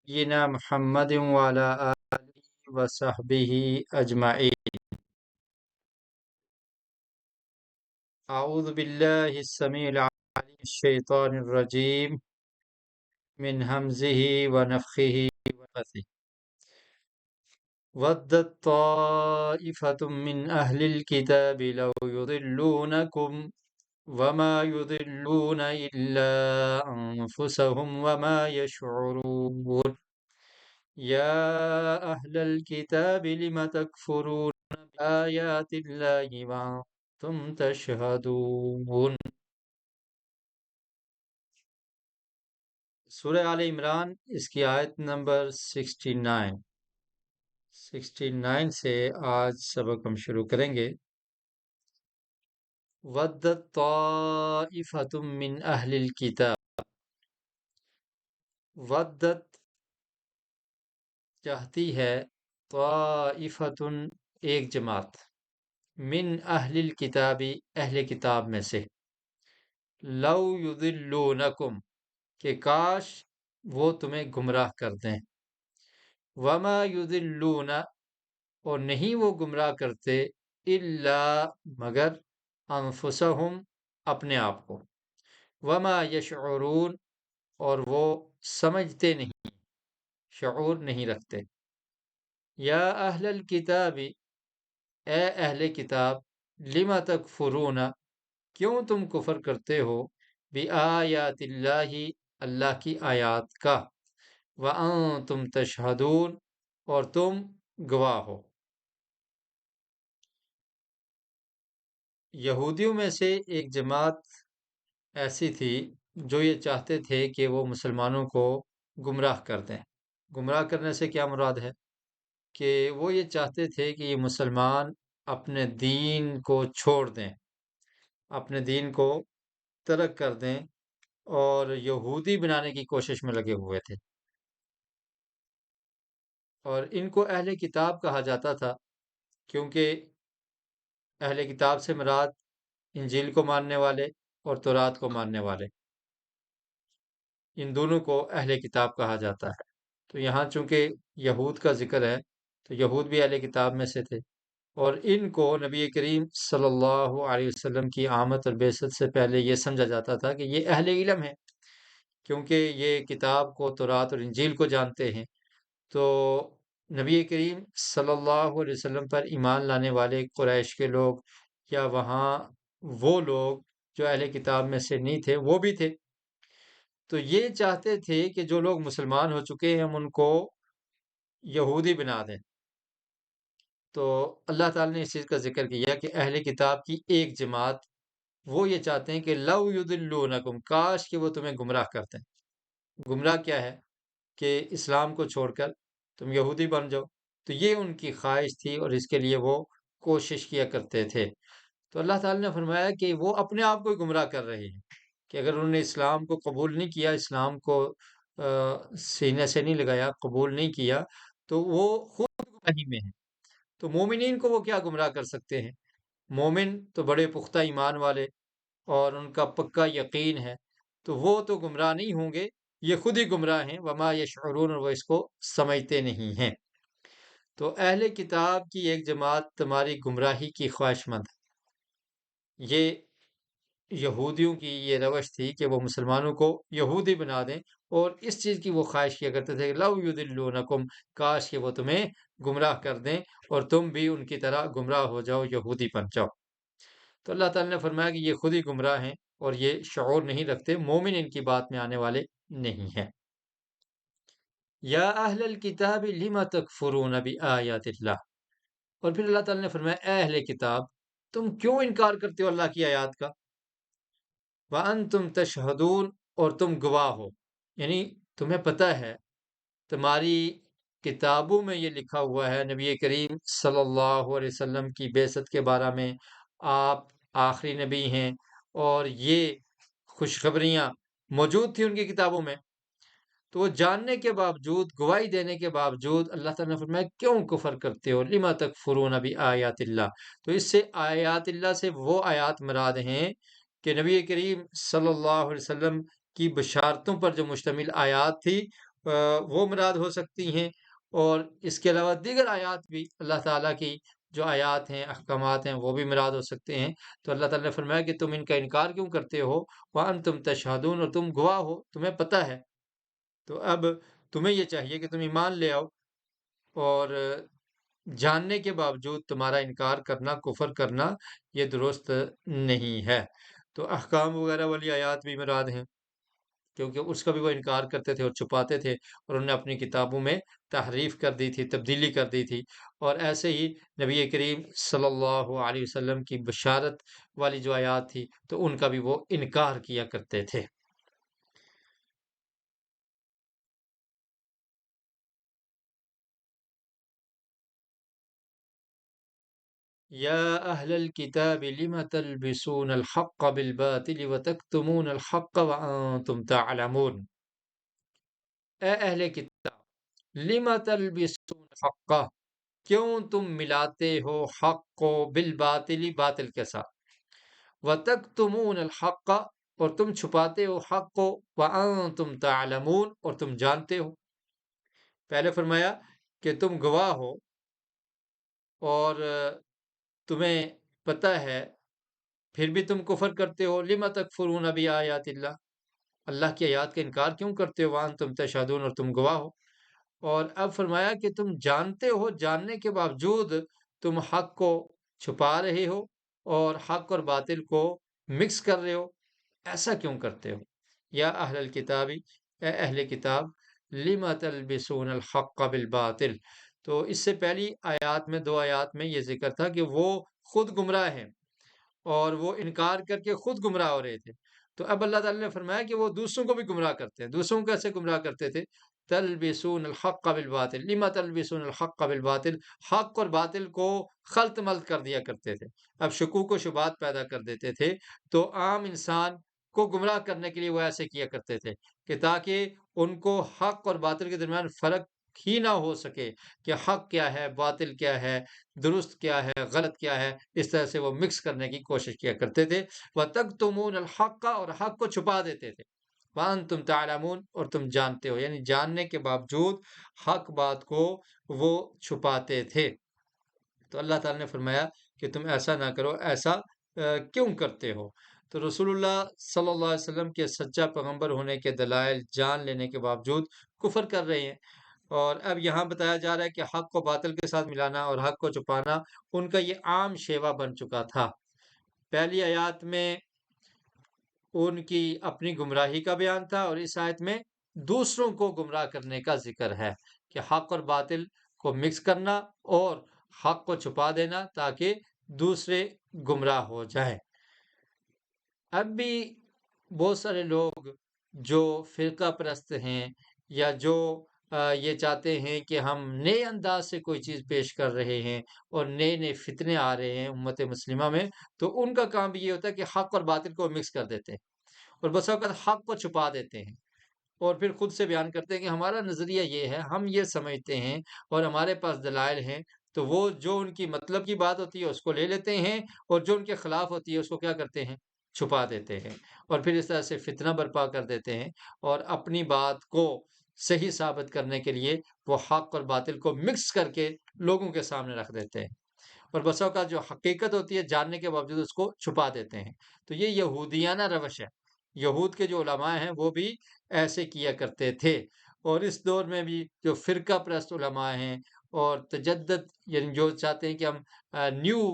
سيدنا محمد وعلى آله وصحبه أجمعين. أعوذ بالله السميع العليم من الشيطان الرجيم من همزه ونفخه ونفثه. ودت طائفة من أهل الكتاب لو يضلونكم وما يضلون إلا أنفسهم وما يشعرون. يا أهل الكتاب لم تكفرون بآيات الله وأنتم تشهدون. سورہ آل عمران اس کی آیت نمبر 69 سے آج سبق ہم شروع کریں گے. ودت طائفۃ من اہل الکتاب. ودت چاہتی ہے، طائفۃ ایک جماعت، من اہل الکتاب اہل کتاب میں سے، لو یضلونکم کہ کاش وہ تمہیں گمراہ کر دیں، وما یضلون اور نہیں وہ گمراہ کرتے، الا مگر انفسہم اپنے آپ کو، وما یشعرون اور وہ سمجھتے نہیں، شعور نہیں رکھتے. یا اہل الکتاب اے اہل کتاب، لم تکفرون کیوں تم کفر کرتے ہو، بآیات اللہ اللہ کی آیات کا، وانتم تشہدون اور تم گواہ ہو. یہودیوں میں سے ایک جماعت ایسی تھی جو یہ چاہتے تھے کہ وہ مسلمانوں کو گمراہ کر دیں. گمراہ کرنے سے کیا مراد ہے؟ کہ وہ یہ چاہتے تھے کہ یہ مسلمان اپنے دین کو چھوڑ دیں، اپنے دین کو ترک کر دیں اور یہودی بنانے کی کوشش میں لگے ہوئے تھے. اور ان کو اہل کتاب کہا جاتا تھا کیونکہ اہل کتاب سے مراد انجیل کو ماننے والے اور تورات کو ماننے والے، ان دونوں کو اہل کتاب کہا جاتا ہے. تو یہاں چونکہ یہود کا ذکر ہے تو یہود بھی اہل کتاب میں سے تھے، اور ان کو نبی کریم صلی اللہ علیہ وسلم کی آمد اور بعثت سے پہلے یہ سمجھا جاتا تھا کہ یہ اہل علم ہیں، کیونکہ یہ کتاب کو، تورات اور انجیل کو جانتے ہیں. تو نبی کریم صلی اللہ علیہ وسلم پر ایمان لانے والے قریش کے لوگ یا وہاں وہ لوگ جو اہل کتاب میں سے نہیں تھے وہ بھی تھے. تو یہ چاہتے تھے کہ جو لوگ مسلمان ہو چکے ہیں ہم ان کو یہودی بنا دیں. تو اللہ تعالیٰ نے اس چیز کا ذکر کیا کہ اہل کتاب کی ایک جماعت وہ یہ چاہتے ہیں کہ لو یضلونکم کاش کہ وہ تمہیں گمراہ کرتے ہیں. گمراہ کیا ہے؟ کہ اسلام کو چھوڑ کر تم یہودی بن جاؤ. تو یہ ان کی خواہش تھی اور اس کے لیے وہ کوشش کیا کرتے تھے. تو اللہ تعالیٰ نے فرمایا کہ وہ اپنے آپ کو گمراہ کر رہے ہیں کہ اگر انہوں نے اسلام کو قبول نہیں کیا، اسلام کو سینے سے نہیں لگایا، قبول نہیں کیا، تو وہ خود گمراہی میں ہیں. تو مومنین کو وہ کیا گمراہ کر سکتے ہیں؟ مومن تو بڑے پختہ ایمان والے اور ان کا پکا یقین ہے، تو وہ تو گمراہ نہیں ہوں گے، یہ خود ہی گمراہ ہیں. وما یشعرون اور وہ اس کو سمجھتے نہیں ہیں. تو اہل کتاب کی ایک جماعت تمہاری گمراہی کی خواہش مند ہے. یہ یہودیوں کی یہ روش تھی کہ وہ مسلمانوں کو یہودی بنا دیں، اور اس چیز کی وہ خواہش کیا کرتے تھے کہ لو یضلونکم کاش کہ وہ تمہیں گمراہ کر دیں اور تم بھی ان کی طرح گمراہ ہو جاؤ، یہودی بن جاؤ. تو اللہ تعالیٰ نے فرمایا کہ یہ خود ہی گمراہ ہیں اور یہ شعور نہیں رکھتے، مومن ان کی بات میں آنے والے نہیں ہیں. یا اہل الکتاب لم تکفرون بآیات اللہ. اور پھر اللہ تعالیٰ نے فرمایا اے اہل کتاب تم کیوں انکار کرتے ہو اللہ کی آیات کا، وانتم تشہدون اور تم گواہ ہو. یعنی تمہیں پتہ ہے، تمہاری کتابوں میں یہ لکھا ہوا ہے نبی کریم صلی اللہ علیہ وسلم کی بعثت کے بارے میں، آپ آخری نبی ہیں، اور یہ خوشخبریاں موجود تھیں ان کی کتابوں میں. تو وہ جاننے کے باوجود، گواہی دینے کے باوجود اللہ تعالیٰ نے فرمایا کیوں کفر کرتے ہو، لما تکفرون بآیات اللہ. تو اس سے آیات اللہ سے وہ آیات مراد ہیں کہ نبی کریم صلی اللہ علیہ وسلم کی بشارتوں پر جو مشتمل آیات تھی وہ مراد ہو سکتی ہیں، اور اس کے علاوہ دیگر آیات بھی اللہ تعالیٰ کی جو آیات ہیں، احکامات ہیں، وہ بھی مراد ہو سکتے ہیں۔ تو اللہ تعالیٰ نے فرمایا کہ تم ان کا انکار کیوں کرتے ہو، وَأَنْتُمْ تَشْهَدُونَ، اور تم گواہ ہو، تمہیں پتہ ہے۔ تو اب تمہیں یہ چاہیے کہ تم ایمان لے آؤ، اور جاننے کے باوجود تمہارا انکار کرنا، کفر کرنا، یہ درست نہیں ہے۔ تو احکام وغیرہ والی آیات بھی مراد ہیں، کیونکہ اس کا بھی وہ انکار کرتے تھے اور چھپاتے تھے، اور انہوں نے اپنی کتابوں میں تحریف کر دی تھی، تبدیلی کر دی تھی۔ اور ایسے ہی نبی کریم صلی اللہ علیہ وسلم کی بشارت والی جو آیات تھی تو ان کا بھی وہ انکار کیا کرتے تھے۔ یا اہل الکتاب لم تلبسون الحق بالباطل وتکتمون الحق وانتم تعلمون، اے اہل کتاب، لم تلبسون الحق، کیوں تم ملاتے ہو حق کو بالباطل، باطل کے ساتھ، وتکتمون الحق، اور تم چھپاتے ہو حق کو، وانتم تعلمون، اور تم جانتے ہو۔ پہلے فرمایا کہ تم گواہ ہو اور تمہیں پتہ ہے، پھر بھی تم کفر کرتے ہو۔ لم تکفرون بآیات اللہ، اللہ کی آیات کا انکار کیوں کرتے ہو، وانتم تشہدون، اور تم گواہ ہو۔ اور اب فرمایا کہ تم جانتے ہو، جاننے کے باوجود تم حق کو چھپا رہے ہو اور حق اور باطل کو مکس کر رہے ہو، ایسا کیوں کرتے ہو؟ یا اہل الکتاب، اے اہل کتاب، لم تلبسون الحق بالباطل، تو اس سے پہلی آیات میں، دو آیات میں یہ ذکر تھا کہ وہ خود گمراہ ہیں اور وہ انکار کر کے خود گمراہ ہو رہے تھے۔ تو اب اللہ تعالیٰ نے فرمایا کہ وہ دوسروں کو بھی گمراہ کرتے ہیں۔ دوسروں کو کیسے گمراہ کرتے تھے؟ تلبسون الحق بالباطل، لما تلبسون الحق بالباطل، حق اور باطل کو خلط ملط کر دیا کرتے تھے، اب شکوک و شبہات پیدا کر دیتے تھے۔ تو عام انسان کو گمراہ کرنے کے لیے وہ ایسے کیا کرتے تھے کہ تاکہ ان کو حق اور باطل کے درمیان فرق ہی نہ ہو سکے، کہ حق کیا ہے، باطل کیا ہے، درست کیا ہے، غلط کیا ہے، اس طرح سے وہ مکس کرنے کی کوشش کیا کرتے تھے۔ وَتَكْتُمُونَ الْحَقَّ، اور حق کو چھپا دیتے تھے، وَأَنْتُمْ تَعْلَمُونَ، اور تم جانتے ہو، یعنی جاننے کے باوجود حق بات کو وہ چھپاتے تھے۔ تو اللہ تعالیٰ نے فرمایا کہ تم ایسا نہ کرو، ایسا کیوں کرتے ہو؟ تو رسول اللہ صلی اللہ علیہ وسلم کے سچا پیغمبر ہونے کے دلائل جان لینے کے باوجود کفر کر رہے ہیں۔ اور اب یہاں بتایا جا رہا ہے کہ حق کو باطل کے ساتھ ملانا اور حق کو چھپانا ان کا یہ عام شیوا بن چکا تھا۔ پہلی آیات میں ان کی اپنی گمراہی کا بیان تھا، اور اس آیت میں دوسروں کو گمراہ کرنے کا ذکر ہے کہ حق اور باطل کو مکس کرنا اور حق کو چھپا دینا تاکہ دوسرے گمراہ ہو جائیں۔ اب بھی بہت سارے لوگ جو فرقہ پرست ہیں، یا جو یہ چاہتے ہیں کہ ہم نئے انداز سے کوئی چیز پیش کر رہے ہیں اور نئے نئے فتنے آ رہے ہیں امت مسلمہ میں، تو ان کا کام بھی یہ ہوتا ہے کہ حق اور باطل کو مکس کر دیتے ہیں، اور بس اوقات حق کو چھپا دیتے ہیں، اور پھر خود سے بیان کرتے ہیں کہ ہمارا نظریہ یہ ہے، ہم یہ سمجھتے ہیں، اور ہمارے پاس دلائل ہیں۔ تو وہ جو ان کی مطلب کی بات ہوتی ہے اس کو لے لیتے ہیں، اور جو ان کے خلاف ہوتی ہے اس کو کیا کرتے ہیں؟ چھپا دیتے ہیں، اور پھر اس طرح سے فتنہ برپا کر دیتے ہیں، اور اپنی بات کو صحیح ثابت کرنے کے لیے وہ حق اور باطل کو مکس کر کے لوگوں کے سامنے رکھ دیتے ہیں، اور بسا اوقات جو حقیقت ہوتی ہے جاننے کے باوجود اس کو چھپا دیتے ہیں۔ تو یہ یہودیانہ روش ہے۔ یہود کے جو علماء ہیں وہ بھی ایسے کیا کرتے تھے، اور اس دور میں بھی جو فرقہ پرست علماء ہیں اور تجدد، یعنی جو چاہتے ہیں کہ ہم نیو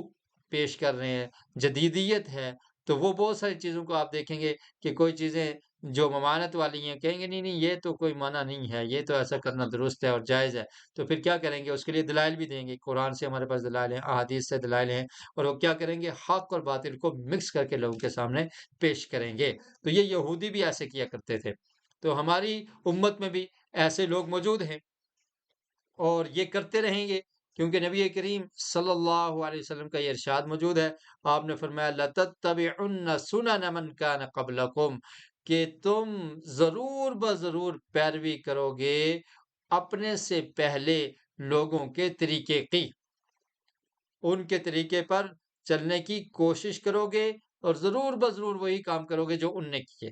پیش کر رہے ہیں، جدیدیت ہے، تو وہ بہت ساری چیزوں کو آپ دیکھیں گے کہ کوئی چیزیں جو ممانعت والی ہیں کہیں گے نہیں نہیں یہ تو کوئی منع نہیں ہے، یہ تو ایسا کرنا درست ہے اور جائز ہے۔ تو پھر کیا کریں گے؟ اس کے لیے دلائل بھی دیں گے، قرآن سے ہمارے پاس دلائل ہیں، احادیث سے دلائل ہیں، اور وہ کیا کریں گے؟ حق اور باطل کو مکس کر کے لوگوں کے سامنے پیش کریں گے۔ تو یہ یہودی بھی ایسے کیا کرتے تھے، تو ہماری امت میں بھی ایسے لوگ موجود ہیں اور یہ کرتے رہیں گے، کیونکہ نبی کریم صلی اللہ علیہ وسلم کا یہ ارشاد موجود ہے۔ آپ نے فرمایا لَتَتَّبِعُنَّ سُنَنَ مَنْ كَانَ قَبْلَكُمْ، کہ تم ضرور بضرور پیروی کرو گے اپنے سے پہلے لوگوں کے طریقے کی، ان کے طریقے پر چلنے کی کوشش کرو گے، اور ضرور بضرور وہی کام کرو گے جو ان نے کیے۔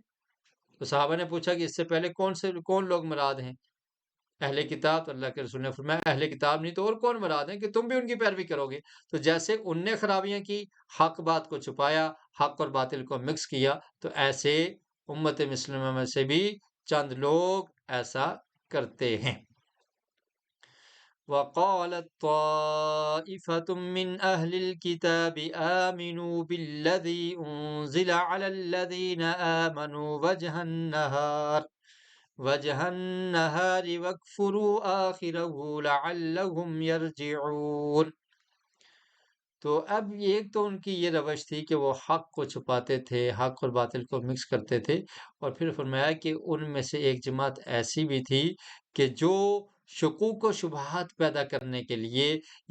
تو صحابہ نے پوچھا کہ اس سے پہلے کون لوگ مراد ہیں؟ اہل کتاب؟ تو اللہ کے رسول نے فرمایا اہل کتاب نہیں تو اور کون مراد ہیں کہ تم بھی ان کی پیروی کرو گے۔ تو جیسے ان نے خرابیاں کی، حق بات کو چھپایا، حق اور باطل کو مکس کیا، تو ایسے امت مسلمہ میں سے بھی چند لوگ ایسا کرتے ہیں۔ وَقَالَتْ طَائِفَةٌ مِّنْ أَهْلِ الْكِتَابِ آمِنُوا بِالَّذِي أُنزِلَ عَلَى الَّذِينَ آمَنُوا وَجْهَ النَّهَارِ وَاكْفُرُوا آخِرَهُ لَعَلَّهُمْ يَرْجِعُونَ۔ تو اب ایک تو ان کی یہ روش تھی کہ وہ حق کو چھپاتے تھے، حق اور باطل کو مکس کرتے تھے، اور پھر فرمایا کہ ان میں سے ایک جماعت ایسی بھی تھی کہ جو شکوک و شبہات پیدا کرنے کے لیے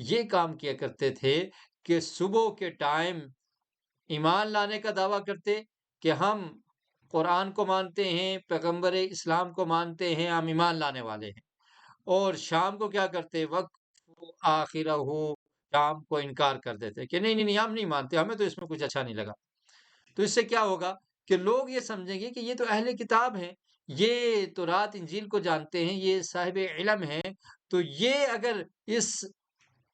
یہ کام کیا کرتے تھے کہ صبح کے ٹائم ایمان لانے کا دعویٰ کرتے کہ ہم قرآن کو مانتے ہیں، پیغمبر اسلام کو مانتے ہیں، ہم ایمان لانے والے ہیں، اور شام کو کیا کرتے؟ وقت آخرہ ہو، شام کو انکار کر دیتے کہ نہیں نہیں نہیں، ہم نہیں مانتے، ہمیں تو اس میں کچھ اچھا نہیں لگا۔ تو اس سے کیا ہوگا کہ لوگ یہ سمجھیں گے کہ یہ تو اہل کتاب ہیں، یہ تورات انجیل کو جانتے ہیں، یہ صاحب علم ہیں، تو یہ اگر اس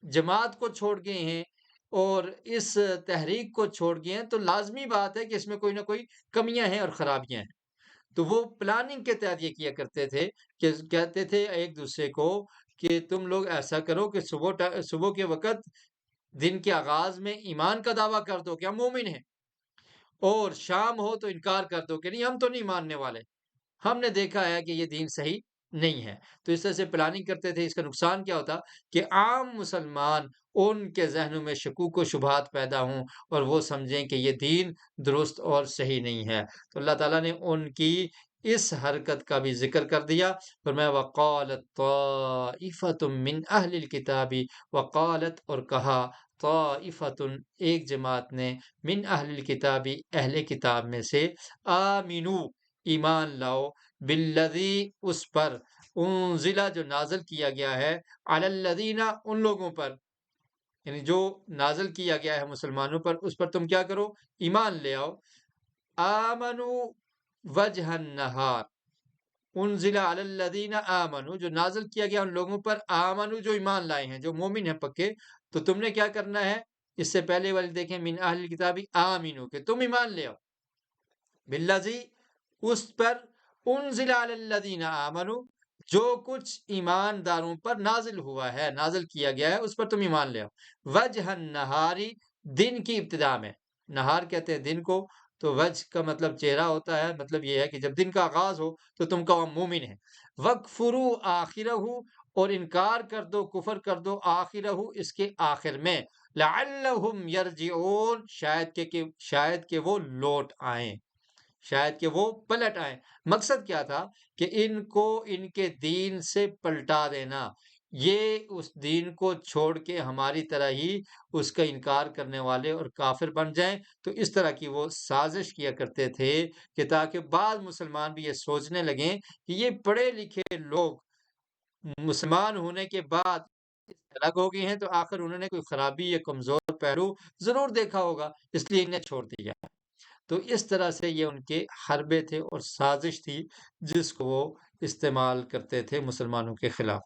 جماعت کو چھوڑ گئے ہیں اور اس تحریک کو چھوڑ گئے ہیں تو لازمی بات ہے کہ اس میں کوئی نہ کوئی کمیاں ہیں اور خرابیاں ہیں۔ تو وہ پلاننگ کے تحت یہ کیا کرتے تھے کہ کہتے تھے ایک دوسرے کو کہ تم لوگ ایسا کرو کہ صبح کے وقت دن کے آغاز میں ایمان کا دعویٰ کر دو کہ ہم مومن ہیں، اور شام ہو تو انکار کر دو کہ نہیں، ہم تو نہیں ماننے والے، ہم نے دیکھا ہے کہ یہ دین صحیح نہیں ہے۔ تو اس طرح سے پلاننگ کرتے تھے۔ اس کا نقصان کیا ہوتا کہ عام مسلمان ان کے ذہنوں میں شکوک و شبہات پیدا ہوں اور وہ سمجھیں کہ یہ دین درست اور صحیح نہیں ہے۔ تو اللہ تعالیٰ نے ان کی اس حرکت کا بھی ذکر کر دیا، فرمایا وقالت طائفۃ من اہل الکتاب، وقالت اور کہا، طائفۃ ایک جماعت نے، من اہل الکتاب اہل کتاب میں سے، آمنو ایمان لاؤ، بالذی اس پر، انزلہ جو نازل کیا گیا ہے، علی الذین ان لوگوں پر، یعنی جو نازل کیا گیا ہے مسلمانوں پر، اس پر تم کیا کرو؟ ایمان لے آؤ۔ آمنو وجہ النہار، انزل علی الذین آمنو جو نازل کیا گیا ان لوگوں پر، آمنو جو ایمان لائے ہیں، جو مومن ہیں پکے، تو تم نے کیا کرنا ہے؟ اس سے پہلے والے دیکھیں، من اہل الکتاب آمنو کہ تم ایمان لے آؤ، بالذی اس پر، انزل علی الذین آمنو جو کچھ ایمانداروں پر نازل ہوا ہے، نازل کیا گیا ہے، اس پر تم ایمان لے آؤ۔ وجہ النہاری دن کی ابتدا میں، نہار کہتے ہیں دن کو، تو وجہ کا مطلب چہرہ ہوتا ہے، مطلب یہ ہے کہ جب دن کا آغاز ہو تو تم کہو ہم مومن ہیں۔ وَاکْفُرُوا آخِرَہُ اور انکار کر دو، کفر کر دو، آخرہ اس کے آخر میں، لعلہم یرجعون شاید کہ وہ لوٹ آئیں، شاید کہ وہ پلٹ آئیں۔ مقصد کیا تھا کہ ان کو ان کے دین سے پلٹا دینا، یہ اس دین کو چھوڑ کے ہماری طرح ہی اس کا انکار کرنے والے اور کافر بن جائیں۔ تو اس طرح کی وہ سازش کیا کرتے تھے کہ تاکہ بعض مسلمان بھی یہ سوچنے لگیں کہ یہ پڑھے لکھے لوگ مسلمان ہونے کے بعد الگ ہو گئے ہیں، تو آخر انہوں نے کوئی خرابی یا کمزور پہلو ضرور دیکھا ہوگا، اس لیے انہیں چھوڑ دیا۔ تو اس طرح سے یہ ان کے حربے تھے اور سازش تھی جس کو وہ استعمال کرتے تھے مسلمانوں کے خلاف۔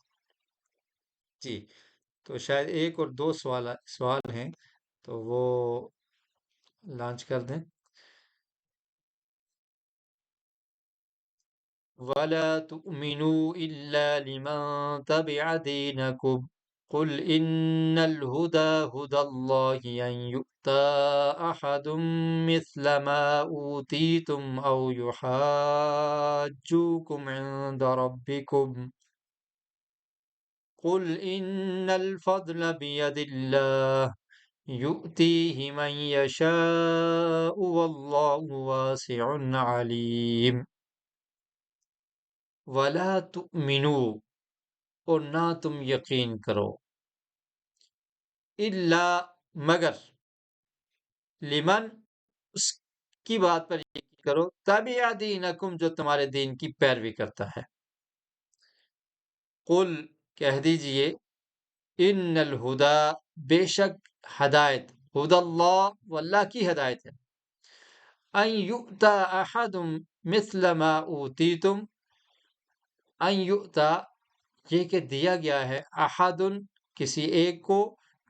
جی، تو شاید ایک اور دو سوال ہیں تو وہ لانچ کر دیں۔ وَلَا تُؤْمِنُوا إِلَّا لِمَن تَبِعَ دِينَكُمْ قُلْ إِنَّ الْهُدَى هُدَى اللَّهِ أَن يُؤْتَىٰ أَحَدٌ مِّثْلَ مَا أُوتِيتُمْ أَوْ يُحَاجُّوكُمْ عِندَ رَبِّكُمْ قُلْ إِنَّ الْفَضْلَ بِيَدِ اللَّهِ يُؤْتِيهِ مَن يَشَاءُ وَاللَّهُ وَاسِعٌ عَلِيمٌ۔ وَلَا تُؤْمِنُوا اور نہ تم یقین کرو، الا مگر، لمن اس کی بات پر یقین کرو، تبع دینکم جو تمہارے دین کی پیروی کرتا ہے۔ قل کہہ دیجئے، ان الہدی بے شک ہدایت، ہدی اللہ واللہ کی ہدایت ہے، ان یؤتا احد مثل ما اوتیتم، ان یؤتا یہ کہ دیا گیا ہے، احد کسی ایک کو،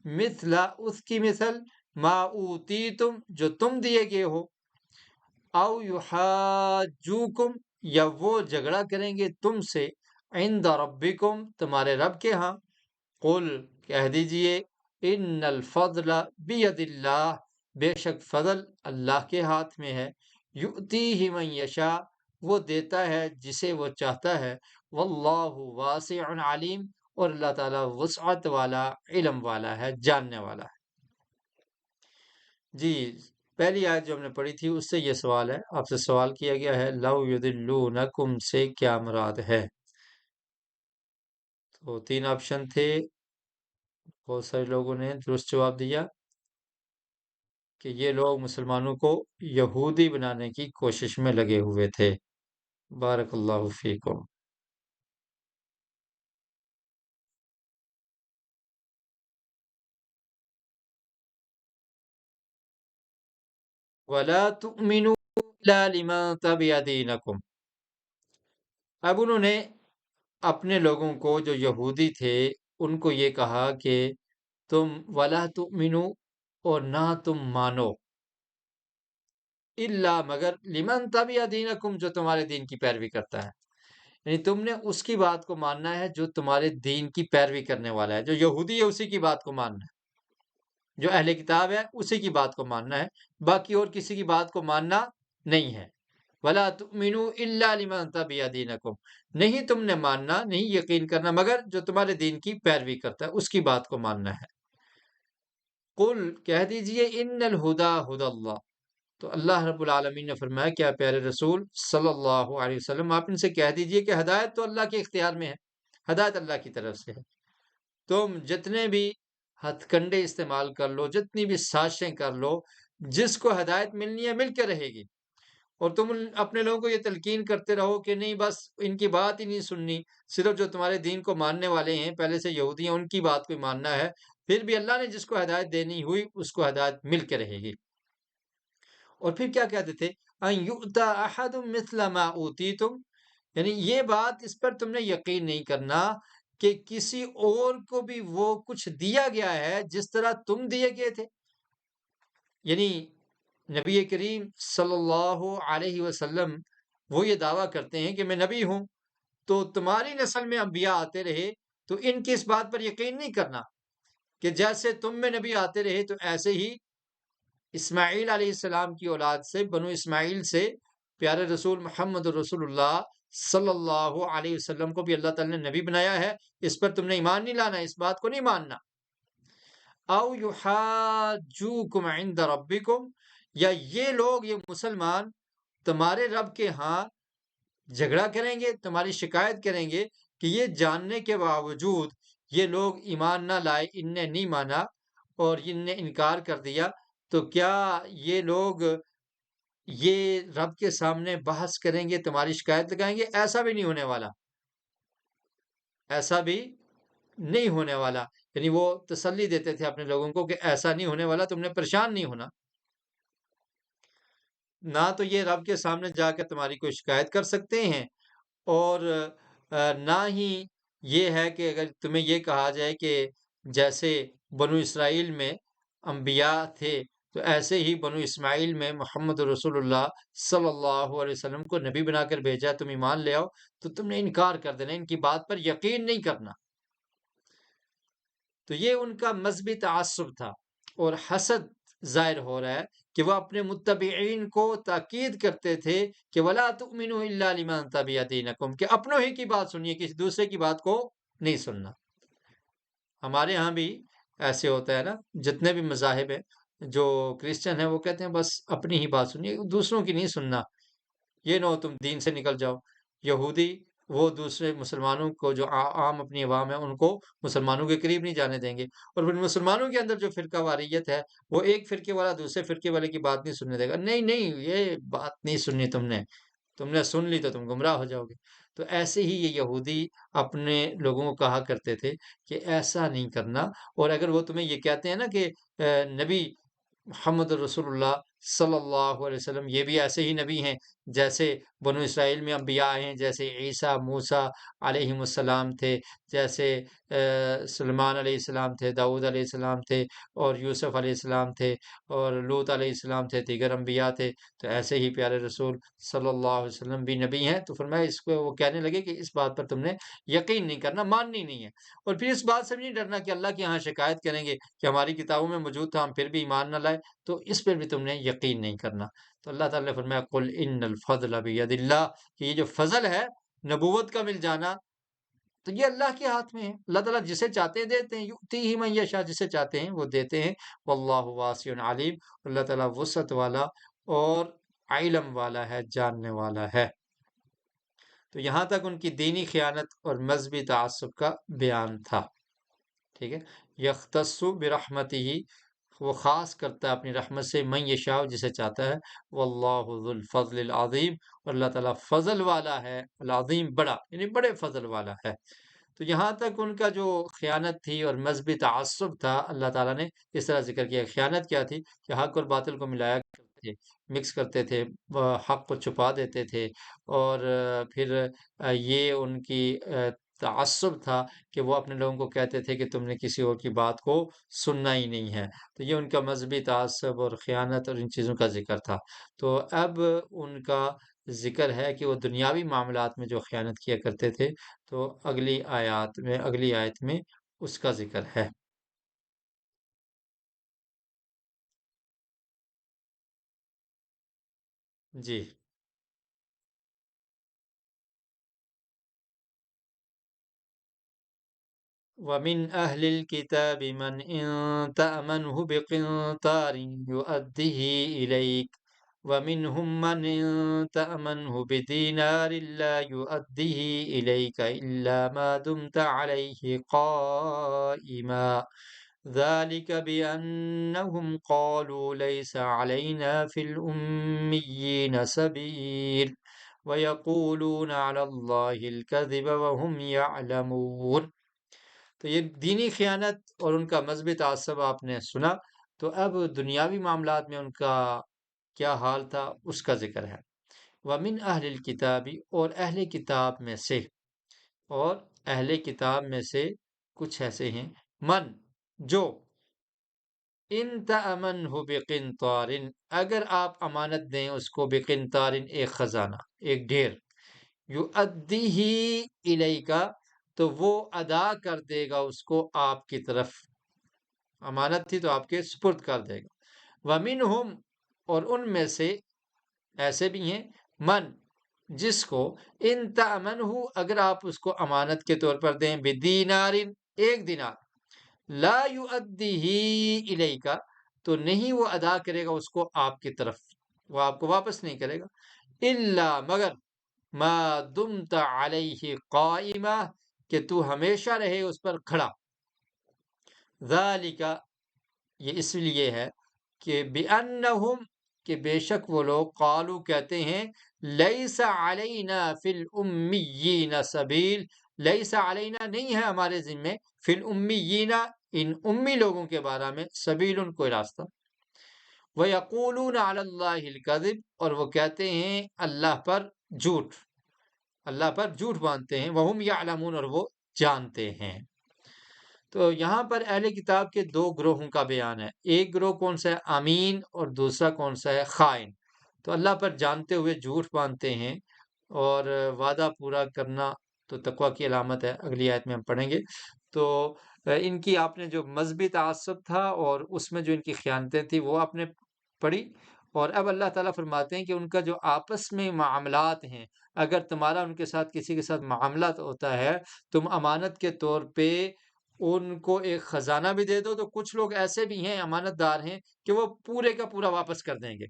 مثل اس کی مثل، ما اوتیتم جو تم دیے گئے ہو، او یحاجوکم یا وہ جھگڑا کریں گے تم سے، عند ربکم تمہارے رب کے ہاں، قل کہہ دیجئے، ان الفضل بید اللہ بے شک فضل اللہ کے ہاتھ میں ہے، یؤتیہ من یشاء وہ دیتا ہے جسے وہ چاہتا ہے، واللہ واسع علیم اور اللہ تعالیٰ وسعت والا، علم والا ہے، جاننے والا ہے۔ جی، پہلی آیت جو ہم نے پڑھی تھی اس سے یہ سوال ہے، آپ سے سوال کیا گیا ہے لو یضلونکم سے کیا مراد ہے؟ تو تین آپشن تھے، بہت سارے لوگوں نے درست جواب دیا کہ یہ لوگ مسلمانوں کو یہودی بنانے کی کوشش میں لگے ہوئے تھے۔ بارک اللہ فیکم۔ وَلَا تُؤْمِنُوا إِلَّا لِمَن تَبِعَ دِينَكُمْ، اب انہوں نے اپنے لوگوں کو جو یہودی تھے ان کو یہ کہا کہ تم وَلَا تُؤْمِنُوا اور نہ تم مانو، إِلَّا مگر لِمَن تَبِعَ دِينَكُمْ جو تمہارے دین کی پیروی کرتا ہے، یعنی تم نے اس کی بات کو ماننا ہے جو تمہارے دین کی پیروی کرنے والا ہے، جو یہودی ہے اسی کی بات کو ماننا ہے، جو اہل کتاب ہے اسی کی بات کو ماننا ہے، باقی اور کسی کی بات کو ماننا نہیں ہے۔ وَلَا تُؤْمِنُوا إِلَّا لِمَن تَبِعَ دِينَكُمْ، نہیں تم نے ماننا، نہیں یقین کرنا مگر جو تمہارے دین کی پیروی کرتا ہے اس کی بات کو ماننا ہے۔ قُل کہہ دیجئے ان الہدیٰ ھدی اللہ، تو اللہ رب العالمین نے فرمایا کیا پیارے رسول صلی اللہ علیہ وسلم آپ ان سے کہہ دیجئے کہ ہدایت تو اللہ کے اختیار میں ہے، ہدایت اللہ کی طرف سے ہے، تم جتنے بھی ہتھ کنڈے استعمال کر لو، جتنی بھی سازشیں کر لو، جس کو ہدایت ملنی ہے مل کے رہے گی، اور تم اپنے لوگوں کو یہ تلقین کرتے رہو کہ نہیں بس ان کی بات ہی نہیں سننی، صرف جو تمہارے دین کو ماننے والے ہیں پہلے سے یہودی ہیں ان کی بات کو ماننا ہے، پھر بھی اللہ نے جس کو ہدایت دینی ہوئی اس کو ہدایت مل کے رہے گی۔ اور پھر کیا کہتے تھے، ان یؤتا احد مثل ما اوتیتم، یعنی یہ بات اس پر تم نے یقین نہیں کرنا کہ کسی اور کو بھی وہ کچھ دیا گیا ہے جس طرح تم دیے گئے تھے، یعنی نبی کریم صلی اللہ علیہ وسلم وہ یہ دعویٰ کرتے ہیں کہ میں نبی ہوں، تو تمہاری نسل میں انبیاء آتے رہے تو ان کی اس بات پر یقین نہیں کرنا کہ جیسے تم میں نبی آتے رہے تو ایسے ہی اسماعیل علیہ السلام کی اولاد سے، بنو اسماعیل سے پیارے رسول محمد رسول اللہ صلی اللہ علیہ وسلم کو بھی اللہ تعالی نے نبی بنایا ہے، اس پر تم نے ایمان نہیں لانا، اس بات کو نہیں ماننا۔ او یحاجوکم عند ربکم، یا یہ لوگ، یہ مسلمان تمہارے رب کے ہاں جھگڑا کریں گے، تمہاری شکایت کریں گے کہ یہ جاننے کے باوجود یہ لوگ ایمان نہ لائے، ان نے نہیں مانا اور ان نے انکار کر دیا، تو کیا یہ لوگ یہ رب کے سامنے بحث کریں گے، تمہاری شکایت لگائیں گے؟ ایسا بھی نہیں ہونے والا، ایسا بھی نہیں ہونے والا، یعنی وہ تسلی دیتے تھے اپنے لوگوں کو کہ ایسا نہیں ہونے والا، تم نے پریشان نہیں ہونا، نہ تو یہ رب کے سامنے جا کر تمہاری کوئی شکایت کر سکتے ہیں، اور نہ ہی یہ ہے کہ اگر تمہیں یہ کہا جائے کہ جیسے بنو اسرائیل میں انبیاء تھے تو ایسے ہی بنو اسماعیل میں محمد رسول اللہ صلی اللہ علیہ وسلم کو نبی بنا کر بھیجا، تم ایمان لے آؤ، تو تم نے انکار کر دینا، ان کی بات پر یقین نہیں کرنا۔ تو یہ ان کا مذہبی تعصب تھا، اور حسد ظاہر ہو رہا ہے کہ وہ اپنے متبعین کو تاکید کرتے تھے کہ وَلَا تُؤْمِنُوا إِلَّا لِمَن تَبِعَ دِينَكُمْ، کہ اپنوں ہی کی بات سنیے، کسی دوسرے کی بات کو نہیں سننا۔ ہمارے ہاں بھی ایسے ہوتا ہے نا، جتنے بھی مذاہب ہیں، جو کرسچن ہیں وہ کہتے ہیں بس اپنی ہی بات سنیے، دوسروں کی نہیں سننا، یہ نہ ہو تم دین سے نکل جاؤ۔ یہودی وہ دوسرے مسلمانوں کو جو عام اپنی عوام ہے ان کو مسلمانوں کے قریب نہیں جانے دیں گے، اور پھر مسلمانوں کے اندر جو فرقہ واریت ہے وہ ایک فرقے والا دوسرے فرقے والے کی بات نہیں سننے دے گا، نہیں نہیں یہ بات نہیں سننی، تم نے سن لی تو تم گمراہ ہو جاؤ گے۔ تو ایسے ہی یہ یہودی اپنے لوگوں کو کہا کرتے تھے کہ ایسا نہیں کرنا، اور اگر وہ تمہیں یہ کہتے ہیں نا کہ نبی محمد رسول اللہ صلی اللہ علیہ وسلم یہ بھی ایسے ہی نبی ہیں جیسے بنو اسرائیل میں انبیاء ہیں، جیسے عیسیٰ موسیٰ علیہ السلام تھے، جیسے سلمان علیہ السلام تھے، داؤد علیہ السلام تھے، اور یوسف علیہ السلام تھے، اور لوط علیہ السلام تھے، دیگر انبیاء تھے، تو ایسے ہی پیارے رسول صلی اللہ علیہ وسلم بھی نبی ہیں۔ تو فرمایا اس کو وہ کہنے لگے کہ اس بات پر تم نے یقین نہیں کرنا، ماننی نہیں ہے، اور پھر اس بات سے بھی نہیں ڈرنا کہ اللہ کے یہاں شکایت کریں گے کہ ہماری کتابوں میں موجود تھا ہم پھر بھی ایمان نہ لائے، تو اس پر بھی تم نے یقین نہیں کرنا۔ تو اللہ تعالیٰ نے فرمایا قل ان الفضل بید اللہ، کہ یہ جو فضل ہے نبوت کا مل جانا، تو یہ اللہ کے ہاتھ میں ہے۔ اللہ تعالیٰ جسے چاہتے ہیں دیتے ہیں، یؤتیہ من یشاء، جسے چاہتے ہیں وہ دیتے ہیں، واللہ واسع علیم، اللہ تعالیٰ وسعت والا اور علم والا ہے، جاننے والا ہے۔ تو یہاں تک ان کی دینی خیانت اور مذہبی تعصب کا بیان تھا، ٹھیک ہے۔ یختص برحمتہ، وہ خاص کرتا ہے اپنی رحمت سے، من یشاء، جسے چاہتا ہے، واللہ ذو الفضل العظیم، اور اللہ تعالیٰ فضل والا ہے، العظیم بڑا، یعنی بڑے فضل والا ہے۔ تو یہاں تک ان کا جو خیانت تھی اور مذہبی تعصب تھا، اللہ تعالیٰ نے اس طرح ذکر کیا۔ خیانت کیا تھی کہ حق اور باطل کو ملایا کرتے تھے، مکس کرتے تھے، حق کو چھپا دیتے تھے، اور پھر یہ ان کی تعصب تھا کہ وہ اپنے لوگوں کو کہتے تھے کہ تم نے کسی اور کی بات کو سننا ہی نہیں ہے۔ تو یہ ان کا مذہبی تعصب اور خیانت اور ان چیزوں کا ذکر تھا۔ تو اب ان کا ذکر ہے کہ وہ دنیاوی معاملات میں جو خیانت کیا کرتے تھے، تو اگلی آیت میں اس کا ذکر ہے۔ جی۔ وَمِنْ أَهْلِ الْكِتَابِ مَنْ إِن تَأْمَنْهُ بِقِنطَارٍ يُؤَدِّهِ إِلَيْكَ وَمِنْهُمْ مَنْ إِن تَأْمَنْهُ بِدِينَارٍ لَا يُؤَدِّهِ إِلَيْكَ إِلَّا مَا دُمْتَ عَلَيْهِ قَائِمًا ذَلِكَ بِأَنَّهُمْ قَالُوا لَيْسَ عَلَيْنَا فِي الْأُمِّيِّينَ سَبِيلٌ وَيَقُولُونَ عَلَى اللَّهِ الْكَذِبَ وَهُمْ يَعْلَمُونَ۔ تو یہ دینی خیانت اور ان کا مذہبی تعصب آپ نے سنا، تو اب دنیاوی معاملات میں ان کا کیا حال تھا اس کا ذکر ہے۔ وَمِنْ أَهْلِ الْكِتَابِ، اور اہل کتاب میں سے، اور اہل کتاب میں سے کچھ ایسے ہیں، من جو، ان تأمنہ بقنطار، اگر آپ امانت دیں اس کو، بقنطار ایک خزانہ، ایک ڈھیر، یؤدیہ الیکا، تو وہ ادا کر دے گا اس کو آپ کی طرف، امانت تھی تو آپ کے سپرد کر دے گا۔ وَمِنْهُمْ، اور ان میں سے ایسے بھی ہیں، من جس کو، ان تأمنہ اگر آپ اس کو امانت کے طور پر دیں، بدینار ایک دینار، لا یؤدیہ الیکا، تو نہیں وہ ادا کرے گا اس کو آپ کی طرف، وہ آپ کو واپس نہیں کرے گا، الا مگر، ما دمت علیہ قائمہ، کہ تو ہمیشہ رہے اس پر کھڑا، ذالک، یہ اس لیے ہے کہ بِأَنَّهُمْ، کہ بے شک وہ لوگ، قالو کہتے ہیں، لیس علینا فی الامیین سبیل، لیس علینا نہیں ہے ہمارے ذمے، فی الامیین ان امی لوگوں کے بارے میں، سبیل کوئی راستہ، وَيَقُولُونَ عَلَى اللَّهِ الْكَذِبَ، اور وہ کہتے ہیں اللہ پر جھوٹ، اللہ پر جھوٹ باندھتے ہیں، وَهُمْ يَعْلَمُونَ، اور وہ جانتے ہیں۔ تو یہاں پر اہل کتاب کے دو گروہوں کا بیان ہے، ایک گروہ کون سا ہے، امین، اور دوسرا کون سا ہے، خائن۔ تو اللہ پر جانتے ہوئے جھوٹ باندھتے ہیں، اور وعدہ پورا کرنا تو تقوی کی علامت ہے، اگلی آیت میں ہم پڑھیں گے۔ تو ان کی آپ نے جو مذہبی تعصب تھا اور اس میں جو ان کی خیانتیں تھیں وہ آپ نے پڑھی، اور اب اللہ تعالیٰ فرماتے ہیں کہ ان کا جو آپس میں معاملات ہیں، اگر تمہارا ان کے ساتھ کسی کے ساتھ معاملات ہوتا ہے، تم امانت کے طور پہ ان کو ایک خزانہ بھی دے دو، تو کچھ لوگ ایسے بھی ہیں، امانت دار ہیں، کہ وہ پورے کا پورا واپس کر دیں گے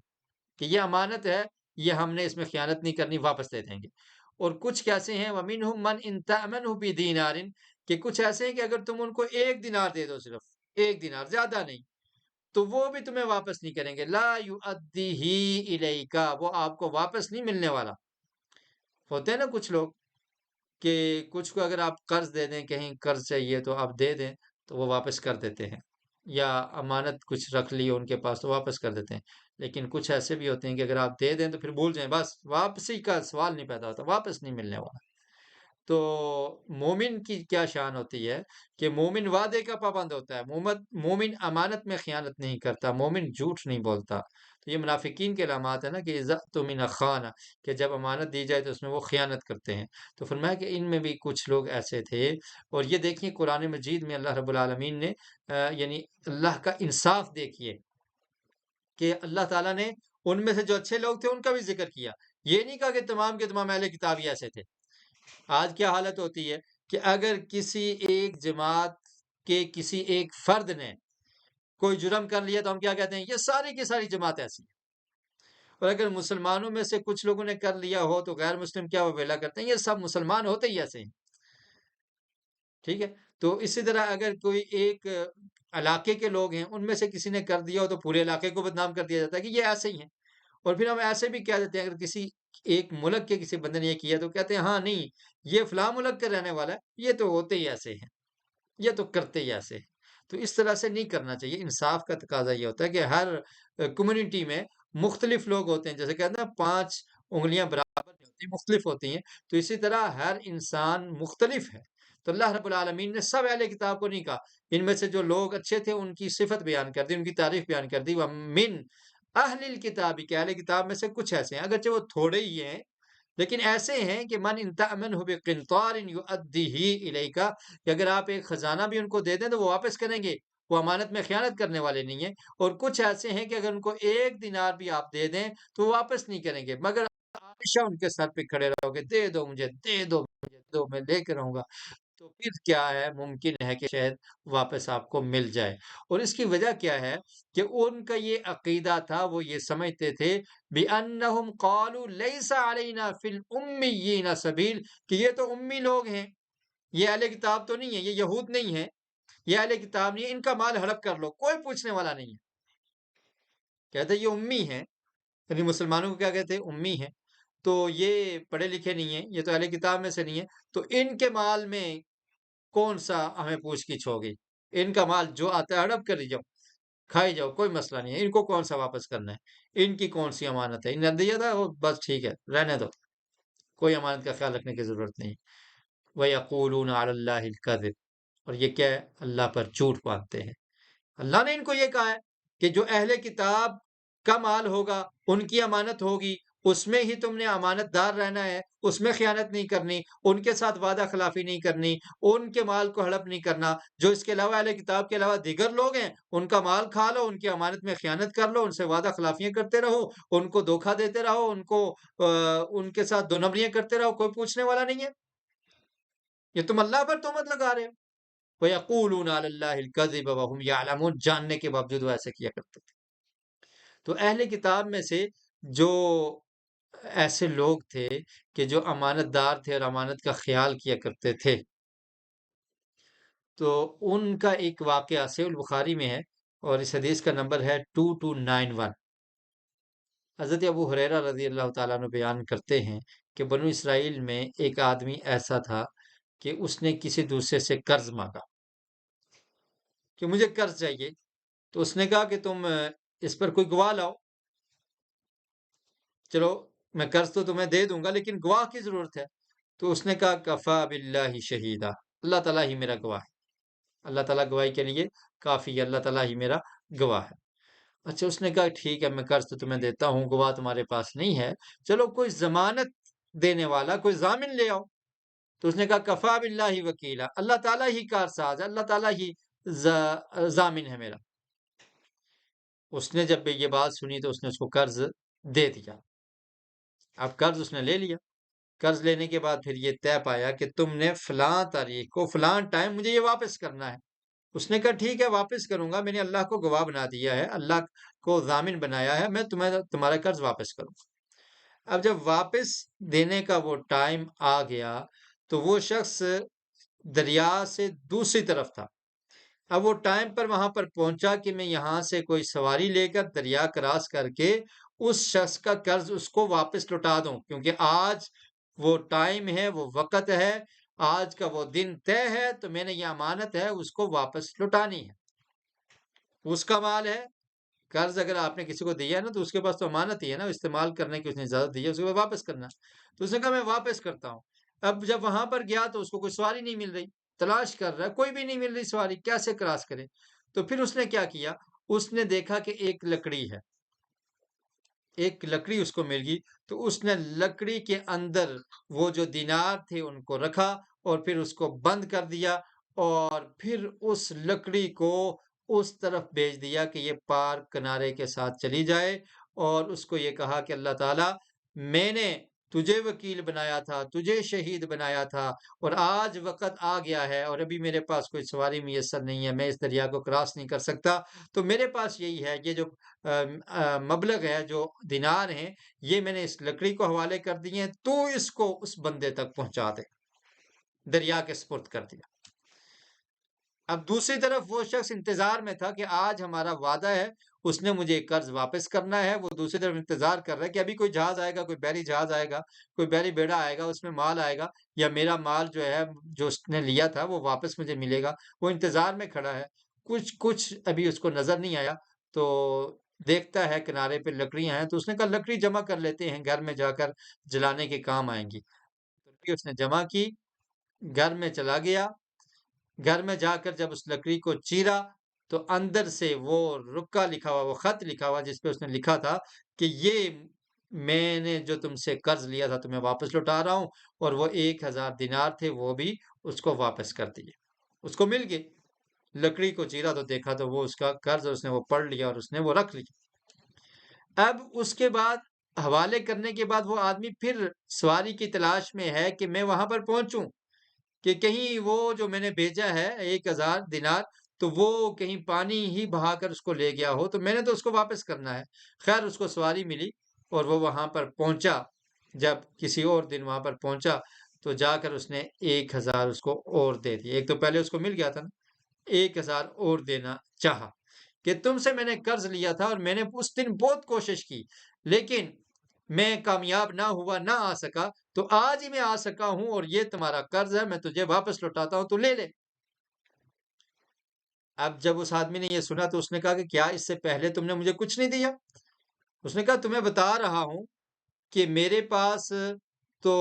کہ یہ امانت ہے، یہ ہم نے اس میں خیانت نہیں کرنی، واپس دے دیں گے۔ اور کچھ کیسے ہیں، وَمِنْهُمْ مَنْ إِن تَأْمَنْهُ بِدِينَارٍ، کہ کچھ ایسے ہیں کہ اگر تم ان کو ایک دینار دے دو، صرف ایک دینار، زیادہ نہیں، تو وہ بھی تمہیں واپس نہیں کریں گے، لا یؤدیہ الیکا، وہ آپ کو واپس نہیں ملنے والا۔ ہوتے ہیں نا کچھ لوگ کہ کچھ کو اگر آپ قرض دے دیں، کہیں قرض چاہیے تو آپ دے دیں تو وہ واپس کر دیتے ہیں، یا امانت کچھ رکھ لی ان کے پاس تو واپس کر دیتے ہیں، لیکن کچھ ایسے بھی ہوتے ہیں کہ اگر آپ دے دیں تو پھر بھول جائیں، بس واپسی کا سوال نہیں پیدا ہوتا، واپس نہیں ملنے والا۔ تو مومن کی کیا شان ہوتی ہے کہ مومن وعدے کا پابند ہوتا ہے، مومن امانت میں خیانت نہیں کرتا، مومن جھوٹ نہیں بولتا۔ تو یہ منافقین کے علامات ہیں نا کہ اذا اؤتمن خان، کہ جب امانت دی جائے تو اس میں وہ خیانت کرتے ہیں۔ تو فرمایا کہ ان میں بھی کچھ لوگ ایسے تھے، اور یہ دیکھیے قرآن مجید میں اللہ رب العالمین نے یعنی اللہ کا انصاف دیکھیے کہ اللہ تعالیٰ نے ان میں سے جو اچھے لوگ تھے ان کا بھی ذکر کیا، یہ نہیں کہا کہ تمام کے تمام اہل کتاب ہی ایسے تھے۔ آج کیا حالت ہوتی ہے کہ اگر کسی ایک جماعت کے کسی ایک فرد نے کوئی جرم کر لیا تو ہم کیا کہتے ہیں، یہ ساری کی ساری جماعت ایسی ہے۔ اور اگر مسلمانوں میں سے کچھ لوگوں نے کر لیا ہو تو غیر مسلم کیا ویلا کرتے ہیں، یہ سب مسلمان ہوتے ہی ایسے ہیں۔ ٹھیک ہے، تو اسی طرح اگر کوئی ایک علاقے کے لوگ ہیں ان میں سے کسی نے کر دیا ہو تو پورے علاقے کو بدنام کر دیا جاتا ہے کہ یہ ایسے ہی ہیں۔ اور پھر ہم ایسے بھی کہہ دیتے ہیں اگر کسی ایک ملک کے کسی بندے نے یہ کیا تو کہتے ہیں ہاں نہیں، یہ فلاں ملک کا رہنے والا ہے، یہ تو ہوتے ہی ایسے ہیں، یہ تو کرتے ہی ایسے ہیں۔ تو اس طرح سے نہیں کرنا چاہیے۔ انصاف کا تقاضا یہ ہوتا ہے کہ ہر کمیونٹی میں مختلف لوگ ہوتے ہیں، جیسے کہتے ہیں نا 5 انگلیاں برابر نہیں ہوتی، مختلف ہوتی ہیں، تو اسی طرح ہر انسان مختلف ہے۔ تو اللہ رب العالمین نے سب اہل کتاب کو نہیں کہا، ان میں سے جو لوگ اچھے تھے ان کی صفت بیان کر دی، ان کی تعریف بیان کر دی، وَمِن اہل الکتاب، کہ اہل کتاب میں سے کچھ ایسے ہیں، اگرچہ وہ تھوڑے ہی ہیں لیکن ایسے ہیں کہ من ان تأمنہ بقنطار یؤدیہ الیک، کہ اگر آپ ایک خزانہ بھی ان کو دے دیں تو وہ واپس کریں گے، وہ امانت میں خیانت کرنے والے نہیں ہیں۔ اور کچھ ایسے ہیں کہ اگر ان کو 1 دینار بھی آپ دے دیں تو وہ واپس نہیں کریں گے، مگر ہمیشہ ان کے سر پہ کھڑے رہو گے، دے دو مجھے، دے دو مجھے، دے دو، میں لے کے رہوں گا۔ تو پھر کیا ہے، ممکن ہے کہ شاید واپس آپ کو مل جائے۔ اور اس کی وجہ کیا ہے کہ ان کا یہ عقیدہ تھا، وہ یہ سمجھتے تھے بِأَنَّهُمْ قَالُوا لَيْسَ عَلَيْنَا فِي الْأُمِّيِّينَ سَبِيلٌ، کہ یہ تو امی لوگ ہیں، یہ اہل کتاب تو نہیں ہے، یہ یہود نہیں ہے، یہ اہل کتاب نہیں ہے، ان کا مال ہڑپ کر لو، کوئی پوچھنے والا نہیں ہے۔ کہتے یہ امی ہیں، یعنی مسلمانوں کو کیا کہتے ہیں، امی ہیں، تو یہ پڑھے لکھے نہیں ہیں، یہ تو اہل کتاب میں سے نہیں ہے، تو ان کے مال میں کون سا ہمیں پوچھ گچھ ہوگی، ان کا مال جو آتا ہے ہڑپ کر جاؤ، کھائی جاؤ، کوئی مسئلہ نہیں ہے، ان کو کون سا واپس کرنا ہے، ان کی کون سی امانت ہے، ان نے دیا تھا وہ بس ٹھیک ہے رہنے دو، کوئی امانت کا خیال رکھنے کی ضرورت نہیں۔ وَيَقُولُونَ عَلَى اللَّهِ الْكَذِبَ، اور یہ کیا ہے، اللہ پر جھوٹ باندھتے ہیں۔ اللہ نے ان کو یہ کہا ہے کہ جو اہل کتاب کا مال ہوگا، ان کی امانت ہوگی، اس میں ہی تم نے امانت دار رہنا ہے، اس میں خیانت نہیں کرنی، ان کے ساتھ وعدہ خلافی نہیں کرنی، ان کے مال کو ہڑپ نہیں کرنا۔ جو اس کے علاوہ اہل کتاب کے علاوہ دیگر لوگ ہیں، ان کا مال کھا لو، ان کی امانت میں خیانت کر لو، ان سے وعدہ خلافیاں کرتے رہو، ان کو دھوکہ دیتے رہو، ان کے ساتھ دو نمبریاں کرتے رہو، کوئی پوچھنے والا نہیں ہے۔ یہ تم اللہ پر تہمت لگا رہے ہو۔ وَيَقُولُونَ عَلَى اللَّهِ الْكَذِبَ وَهُمْ يَعْلَمُونَ، جاننے کے باوجود وہ ایسے کیا کرتے تھے۔ تو اہل کتاب میں سے جو ایسے لوگ تھے کہ جو امانت دار تھے اور امانت کا خیال کیا کرتے تھے، تو ان کا ایک واقعہ صحیح البخاری میں ہے، اور اس حدیث کا نمبر ہے 2291۔ حضرت ابو ہریرہ رضی اللہ تعالیٰ عنہ بیان کرتے ہیں کہ بنو اسرائیل میں ایک آدمی ایسا تھا کہ اس نے کسی دوسرے سے قرض مانگا کہ مجھے قرض چاہیے، تو اس نے کہا کہ تم اس پر کوئی گواہ لاؤ، چلو میں قرض تو تمہیں دے دوں گا لیکن گواہ کی ضرورت ہے۔ تو اس نے کہا کفا باللہ شہیدا، اللہ تعالیٰ ہی میرا گواہ ہے، اللہ تعالیٰ گواہی کے لیے کافی ہے، اللہ تعالیٰ ہی میرا گواہ ہے۔ اچھا، اس نے کہا ٹھیک ہے، میں قرض تو تمہیں دیتا ہوں، گواہ تمہارے پاس نہیں ہے، چلو کوئی ضمانت دینے والا، کوئی ضامن لے آؤ۔ تو اس نے کہا کفا باللہ وکیلا، اللہ تعالیٰ ہی کارساز ہے، اللہ تعالیٰ ہی ضامن ہے میرا۔ اس نے جب یہ بات سنی تو اس نے اس کو قرض دے دیا۔ اب قرض اس نے لے لیا، قرض لینے کے بعد پھر یہ طے پایا کہ تم نے فلاں تاریخ کو فلاں ٹائم مجھے یہ واپس کرنا ہے۔ اس نے کہا ٹھیک ہے، واپس کروں گا، میں نے اللہ کو گواہ بنا دیا ہے، اللہ کو ضامن بنایا ہے، میں تمہارا قرض واپس کروں گا۔ اب جب واپس دینے کا وہ ٹائم آ گیا تو وہ شخص دریا سے دوسری طرف تھا۔ اب وہ ٹائم پر وہاں پر پہنچا کہ میں یہاں سے کوئی سواری لے کر دریا کراس کر کے اس شخص کا قرض اس کو واپس لوٹا دوں، کیونکہ آج وہ ٹائم ہے، وہ وقت ہے، آج کا وہ دن طے ہے، تو میں نے یہ امانت ہے اس کو واپس لوٹانی ہے۔ اس کا مال ہے، قرض اگر آپ نے کسی کو دیا ہے نا تو اس کے پاس تو امانت ہی ہے نا، استعمال کرنے کی اس نے اجازت دی ہے، اس کو واپس کرنا۔ تو اس نے کہا میں واپس کرتا ہوں۔ اب جب وہاں پر گیا تو اس کو کوئی سواری نہیں مل رہی، تلاش کر رہا ہے، کوئی بھی نہیں مل رہی سواری، کیسے کراس کرے؟ تو پھر اس نے کیا کیا، اس نے دیکھا کہ ایک لکڑی ہے، ایک لکڑی اس کو مل گئی، تو اس نے لکڑی کے اندر وہ جو دینار تھے ان کو رکھا اور پھر اس کو بند کر دیا، اور پھر اس لکڑی کو اس طرف بھیج دیا کہ یہ پار کنارے کے ساتھ چلی جائے، اور اس کو یہ کہا کہ اللہ تعالیٰ میں نے تجھے وکیل بنایا تھا، تجھے شہید بنایا تھا، اور آج وقت آ گیا ہے اور ابھی میرے پاس کوئی سواری میسر نہیں ہے، میں اس دریا کو کراس نہیں کر سکتا، تو میرے پاس یہی ہے، یہ جو مبلغ ہے، جو دینار ہیں، یہ میں نے اس لکڑی کو حوالے کر دیے ہیں، تو اس کو اس بندے تک پہنچا دے۔ دریا کے سپرد کر دیا۔ اب دوسری طرف وہ شخص انتظار میں تھا کہ آج ہمارا وعدہ ہے، اس نے مجھے قرض واپس کرنا ہے، وہ دوسری طرف انتظار کر رہا ہے کہ ابھی کوئی جہاز آئے گا، کوئی بحری جہاز آئے گا، کوئی بحری بیڑا آئے گا، اس میں مال آئے گا، یا میرا مال جو ہے جو اس نے لیا تھا وہ واپس مجھے ملے گا۔ وہ انتظار میں کھڑا ہے، کچھ ابھی اس کو نظر نہیں آیا، تو دیکھتا ہے کنارے پہ لکڑیاں ہیں، تو اس نے کہا لکڑی جمع کر لیتے ہیں، گھر میں جا کر جلانے کے کام آئیں گی۔ لکڑی اس نے جمع کی، گھر میں چلا گیا، گھر میں جا کر جب اس لکڑی کو چیرا تو اندر سے وہ رکا لکھا ہوا، وہ خط لکھا ہوا جس پہ اس نے لکھا تھا کہ یہ میں نے جو تم سے قرض لیا تھا تمہیں واپس لوٹا رہا ہوں، اور وہ 1000 دینار تھے وہ بھی اس کو واپس کر دیے، اس کو مل گئے۔ لکڑی کو چیرا تو دیکھا تو وہ اس کا قرض، اس نے وہ پڑھ لیا اور اس نے وہ رکھ لیا۔ اب اس کے بعد حوالے کرنے کے بعد وہ آدمی پھر سواری کی تلاش میں ہے کہ میں وہاں پر پہنچوں، کہ کہیں وہ جو میں نے بھیجا ہے 1000 دینار، تو وہ کہیں پانی ہی بہا کر اس کو لے گیا ہو، تو میں نے تو اس کو واپس کرنا ہے۔ خیر اس کو سواری ملی اور وہ وہاں پر پہنچا، جب کسی اور دن وہاں پر پہنچا تو جا کر اس نے 1000 اس کو اور دے دی، ایک تو پہلے اس کو مل گیا تھا نا، 1000 اور دینا چاہا کہ تم سے میں نے قرض لیا تھا اور میں نے اس دن بہت کوشش کی، لیکن میں کامیاب نہ ہوا، نہ آ سکا، تو آج ہی میں آ سکا ہوں اور یہ تمہارا قرض ہے، میں تجھے واپس لوٹاتا ہوں، تو لے لے۔ اب جب اس آدمی نے یہ سنا تو اس نے کہا کہ کیا اس سے پہلے تم نے مجھے کچھ نہیں دیا؟ اس نے کہا تمہیں بتا رہا ہوں کہ میرے پاس تو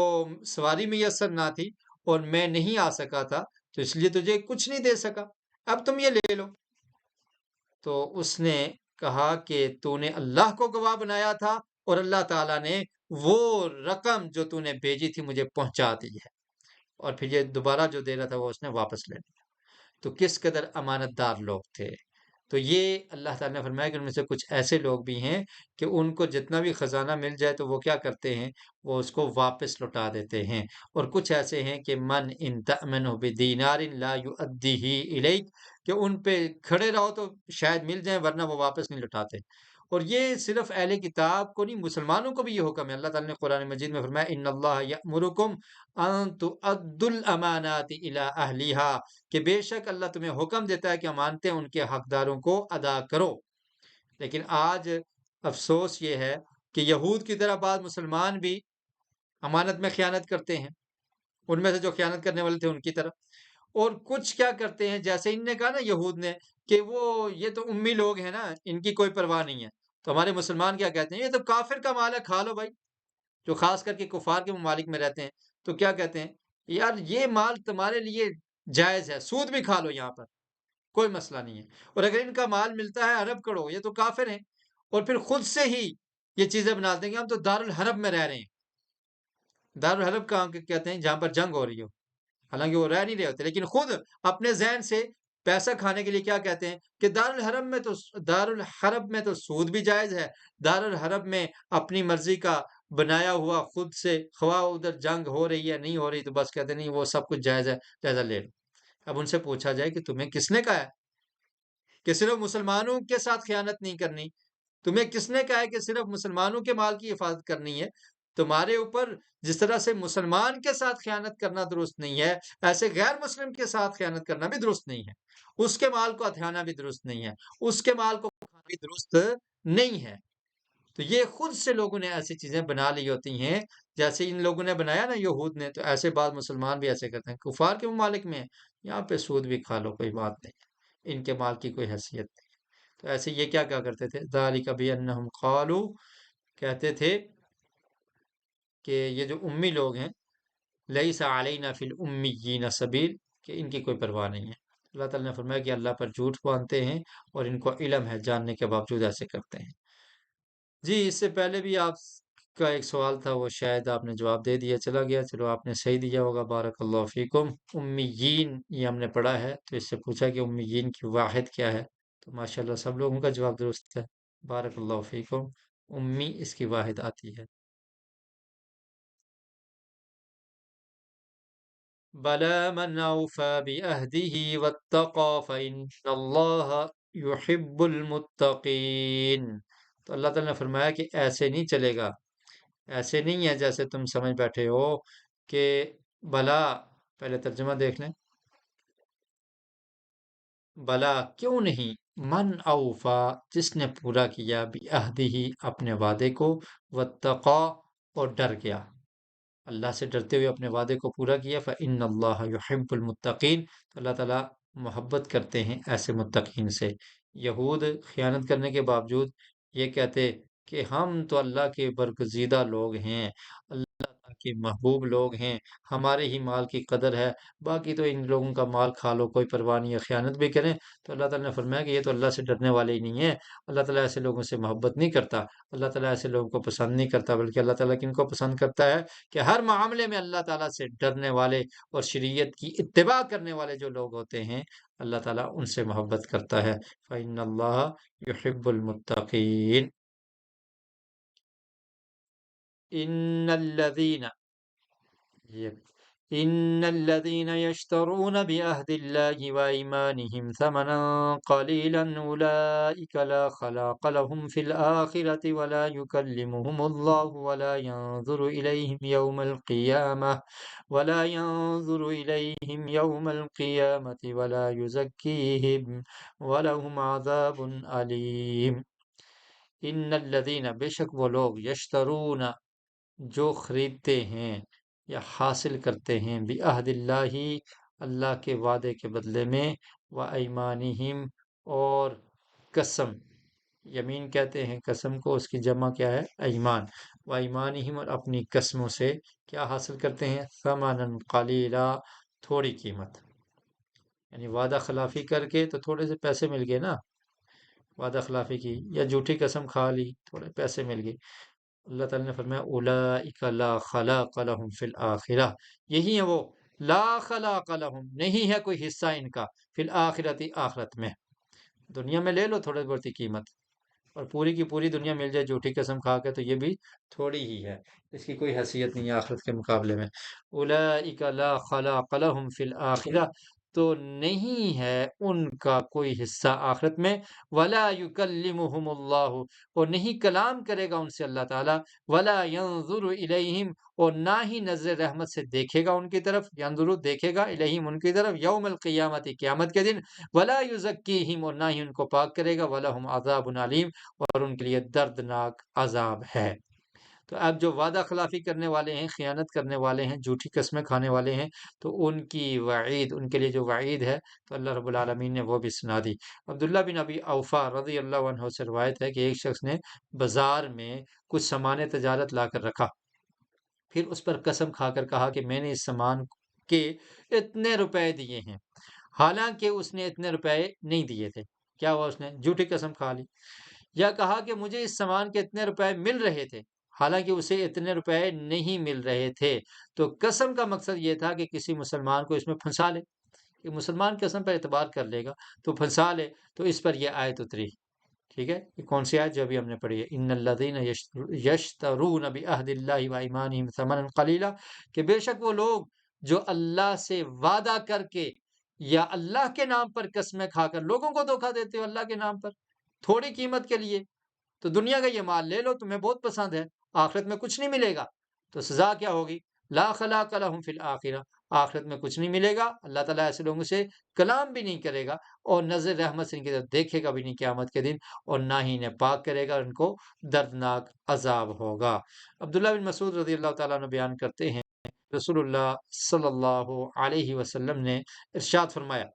سواری میسر نہ تھی اور میں نہیں آ سکا تھا، تو اس لیے تجھے کچھ نہیں دے سکا، اب تم یہ لے لو۔ تو اس نے کہا کہ تو نے اللہ کو گواہ بنایا تھا اور اللہ تعالیٰ نے وہ رقم جو تو نے بھیجی تھی مجھے پہنچا دی ہے، اور پھر یہ دوبارہ جو دے رہا تھا وہ اس نے واپس لے لیا۔ تو کس قدر امانت دار لوگ تھے۔ تو یہ اللہ تعالیٰ نے فرمایا کہ ان میں سے کچھ ایسے لوگ بھی ہیں کہ ان کو جتنا بھی خزانہ مل جائے تو وہ کیا کرتے ہیں، وہ اس کو واپس لوٹا دیتے ہیں، اور کچھ ایسے ہیں کہ من ان تأمنہ بدینار لا یؤدیہ الیک، کہ ان پہ کھڑے رہو تو شاید مل جائیں ورنہ وہ واپس نہیں لوٹاتے۔ اور یہ صرف اہل کتاب کو نہیں، مسلمانوں کو بھی یہ حکم ہے۔ اللہ تعالیٰ نے قرآن مجید میں فرمایا ان اللہ یأمرکم ان تؤدوا الامانات الی اہلیہا، کہ بے شک اللہ تمہیں حکم دیتا ہے کہ امانتیں ان کے حقداروں کو ادا کرو۔ لیکن آج افسوس یہ ہے کہ یہود کی طرح بعض مسلمان بھی امانت میں خیانت کرتے ہیں، ان میں سے جو خیانت کرنے والے تھے ان کی طرح۔ اور کچھ کیا کرتے ہیں، جیسے ان نے کہا نا یہود نے کہ وہ یہ تو امی لوگ ہیں نا، ان کی کوئی پرواہ نہیں ہے، تو ہمارے مسلمان کیا کہتے ہیں، یہ تو کافر کا مال ہے، کھا لو بھائی، جو خاص کر کے کفار کے ممالک میں رہتے ہیں، تو کیا کہتے ہیں، یار یہ مال تمہارے لیے جائز ہے، سود بھی کھا لو یہاں پر، کوئی مسئلہ نہیں ہے۔ اور اگر ان کا مال ملتا ہے ارب کروڑ، یہ تو کافر ہیں، اور پھر خود سے ہی یہ چیزیں بناتے ہیں کہ ہم تو دارالحرب میں رہ رہے ہیں۔ دارالحرب کہاں کہتے ہیں، جہاں پر جنگ ہو رہی ہو، حالانکہ وہ رہ نہیں رہے ہوتے، لیکن خود اپنے ذہن سے پیسہ کھانے کے لیے کیا کہتے ہیں کہ دارالحرب میں تو سود بھی جائز ہے، دارالحرب میں اپنی مرضی کا بنایا ہوا خود سے، خواہ ادھر جنگ ہو رہی ہے نہیں ہو رہی، تو بس کہتے ہیں نہیں وہ سب کچھ جائز ہے، جائزہ لے لو۔ اب ان سے پوچھا جائے کہ تمہیں کس نے کہا ہے کہ صرف مسلمانوں کے ساتھ خیانت نہیں کرنی؟ تمہیں کس نے کہا ہے کہ صرف مسلمانوں کے مال کی حفاظت کرنی ہے؟ تمہارے اوپر جس طرح سے مسلمان کے ساتھ خیانت کرنا درست نہیں ہے، ایسے غیر مسلم کے ساتھ خیانت کرنا بھی درست نہیں ہے، اس کے مال کو ہتھیانا بھی درست نہیں ہے، اس کے مال کو کھانا بھی درست نہیں ہے۔ تو یہ خود سے لوگوں نے ایسی چیزیں بنا لی ہوتی ہیں، جیسے ان لوگوں نے بنایا نا یہود نے، تو ایسے بعض مسلمان بھی ایسے کرتے ہیں، کفار کے ممالک میں یہاں پہ سود بھی کھا لو کوئی بات نہیں، ان کے مال کی کوئی حیثیت نہیں۔ تو ایسے یہ کیا کیا کرتے تھے؟ ذالک بانہم قالوا، کہتے تھے کہ یہ جو امی لوگ ہیں، لیس علینا فی الامیین سبیل، کہ ان کی کوئی پرواہ نہیں ہے۔ اللہ تعالیٰ نے فرمایا کہ اللہ پر جھوٹ باندھتے ہیں اور ان کو علم ہے، جاننے کے باوجود ایسے کرتے ہیں۔ جی، اس سے پہلے بھی آپ کا ایک سوال تھا، وہ شاید آپ نے جواب دے دیا، چلا گیا، چلو آپ نے صحیح دیا ہوگا، بارک اللہ فیکم۔ امیین یہ ہم نے پڑھا ہے، تو اس سے پوچھا کہ امیین کی واحد کیا ہے، تو ماشاءاللہ سب لوگوں کا جواب درست ہے، بارک اللہ فیکم۔ امی اس کی واحد آتی ہے۔ بلا من اوفى بعهده واتقى فإن اللہ يحب المتقین۔ تو اللہ تعالیٰ نے فرمایا کہ ایسے نہیں چلے گا، ایسے نہیں ہے جیسے تم سمجھ بیٹھے ہو کہ بلا، پہلے ترجمہ دیکھ لیں، بلا کیوں نہیں، من اوفا جس نے پورا کیا، بعہدہ اپنے وعدے کو، واتقا اور ڈر گیا، اللہ سے ڈرتے ہوئے اپنے وعدے کو پورا کیا، فإن اللہ یحب المتقین، تو اللہ تعالیٰ محبت کرتے ہیں ایسے متقین سے۔ یہود خیانت کرنے کے باوجود یہ کہتے کہ ہم تو اللہ کے برگزیدہ لوگ ہیں، اللہ کے محبوب لوگ ہیں، ہمارے ہی مال کی قدر ہے، باقی تو ان لوگوں کا مال کھا لو، کوئی پرواہ نہیں ہے، خیانت بھی کریں۔ تو اللہ تعالیٰ نے فرمایا کہ یہ تو اللہ سے ڈرنے والے ہی نہیں ہیں، اللہ تعالیٰ ایسے لوگوں سے محبت نہیں کرتا، اللہ تعالیٰ ایسے لوگوں کو پسند نہیں کرتا، بلکہ اللہ تعالیٰ کن کو پسند کرتا ہے کہ ہر معاملے میں اللہ تعالیٰ سے ڈرنے والے اور شریعت کی اتباع کرنے والے جو لوگ ہوتے ہیں، اللہ تعالیٰ ان سے محبت کرتا ہے۔ فإن اللہ یحب المتقین۔ ان الذین، یہ ان الذین یشترون بعہد اللہ وایمانہم ثمنا قلیلا اولئک لا خلاق لهم فی الآخرة ولا یکلمهم اللہ ولا ينظر إليهم يوم القيامة ولا يزكيهم ولهم عذاب علیم۔ ان الذین، بے شک وہ لوگ، یشترون جو خریدتے ہیں یا حاصل کرتے ہیں، بعہد اللہ اللہ کے وعدے کے بدلے میں، وایمانہم اور قسم، یمین کہتے ہیں قسم کو، اس کی جمع کیا ہے؟ ایمان۔ وایمانہم اور اپنی قسموں سے کیا حاصل کرتے ہیں؟ ثمنا قلیلا، تھوڑی قیمت، یعنی وعدہ خلافی کر کے تو تھوڑے سے پیسے مل گئے نا، وعدہ خلافی کی یا جھوٹی قسم کھا لی، تھوڑے پیسے مل گئے۔ اللہ تعالیٰ نے فرمایا اولئک لا خلاق لهم فی الآخرہ، یہی ہے وہ، لا خلاق لهم، نہیں ہے کوئی حصہ ان کا، فی الآخرۃ، آخرت میں۔ دنیا میں لے لو تھوڑی بہت قیمت، اور پوری کی پوری دنیا مل جائے جھوٹی قسم کھا کے، تو یہ بھی تھوڑی ہی ہے، اس کی کوئی حیثیت نہیں ہے آخرت کے مقابلے میں۔ اولئک لا خلاق لهم فی الآخرہ، تو نہیں ہے ان کا کوئی حصہ آخرت میں، ولا یکلمہم اللہ، اور نہیں کلام کرے گا ان سے اللہ تعالیٰ، ولا ینظر الیہم، اور نہ ہی نظر رحمت سے دیکھے گا ان کی طرف، ینظر دیکھے گا، الیہم ان کی طرف، یوم القیامت قیامت کے دن، ولا یزکیہم، اور نہ ہی ان کو پاک کرے گا، ولہم عذاب علیم، اور ان کے لیے دردناک عذاب ہے۔ تو اب جو وعدہ خلافی کرنے والے ہیں، خیانت کرنے والے ہیں، جھوٹی قسمیں کھانے والے ہیں، تو ان کی وعید، ان کے لیے جو وعید ہے، تو اللہ رب العالمین نے وہ بھی سنا دی۔ عبداللہ بن ابی اوفا رضی اللہ عنہ سے روایت ہے کہ ایک شخص نے بازار میں کچھ سامان تجارت لا کر رکھا، پھر اس پر قسم کھا کر کہا کہ میں نے اس سامان کے اتنے روپے دیے ہیں، حالانکہ اس نے اتنے روپے نہیں دیے تھے۔ کیا ہوا؟ اس نے جھوٹی قسم کھا لی، یا کہا کہ مجھے اس سامان کے اتنے روپے مل رہے تھے، حالانکہ اسے اتنے روپے نہیں مل رہے تھے۔ تو قسم کا مقصد یہ تھا کہ کسی مسلمان کو اس میں پھنسا لے، کہ مسلمان قسم پر اعتبار کر لے گا تو پھنسا لے، تو اس پر یہ آیت اتری۔ ٹھیک ہے، یہ کون سی آیت؟ جو ابھی ہم نے پڑھی ہے، ان الذین یشترون بعہد اللہ وایمانہم ثمنا قلیلا، کہ بے شک وہ لوگ جو اللہ سے وعدہ کر کے یا اللہ کے نام پر قسمیں کھا کر لوگوں کو دھوکہ دیتے ہو اللہ کے نام پر تھوڑی قیمت کے لیے، تو دنیا کا یہ مال لے لو، تمہیں بہت پسند ہے، آخرت میں کچھ نہیں ملے گا، تو سزا کیا ہوگی؟ لا خلاق لهم فی الآخرہ، آخرت میں کچھ نہیں ملے گا، اللہ تعالیٰ ایسے لوگوں سے کلام بھی نہیں کرے گا، اور نظر رحمت سے ان کی طرف دیکھے گا بھی نہیں قیامت کے دن، اور نہ ہی انہیں پاک کرے گا، ان کو دردناک عذاب ہوگا۔ عبداللہ بن مسعود رضی اللہ تعالیٰ عنہ بیان کرتے ہیں، رسول اللہ صلی اللہ علیہ وسلم نے ارشاد فرمایا،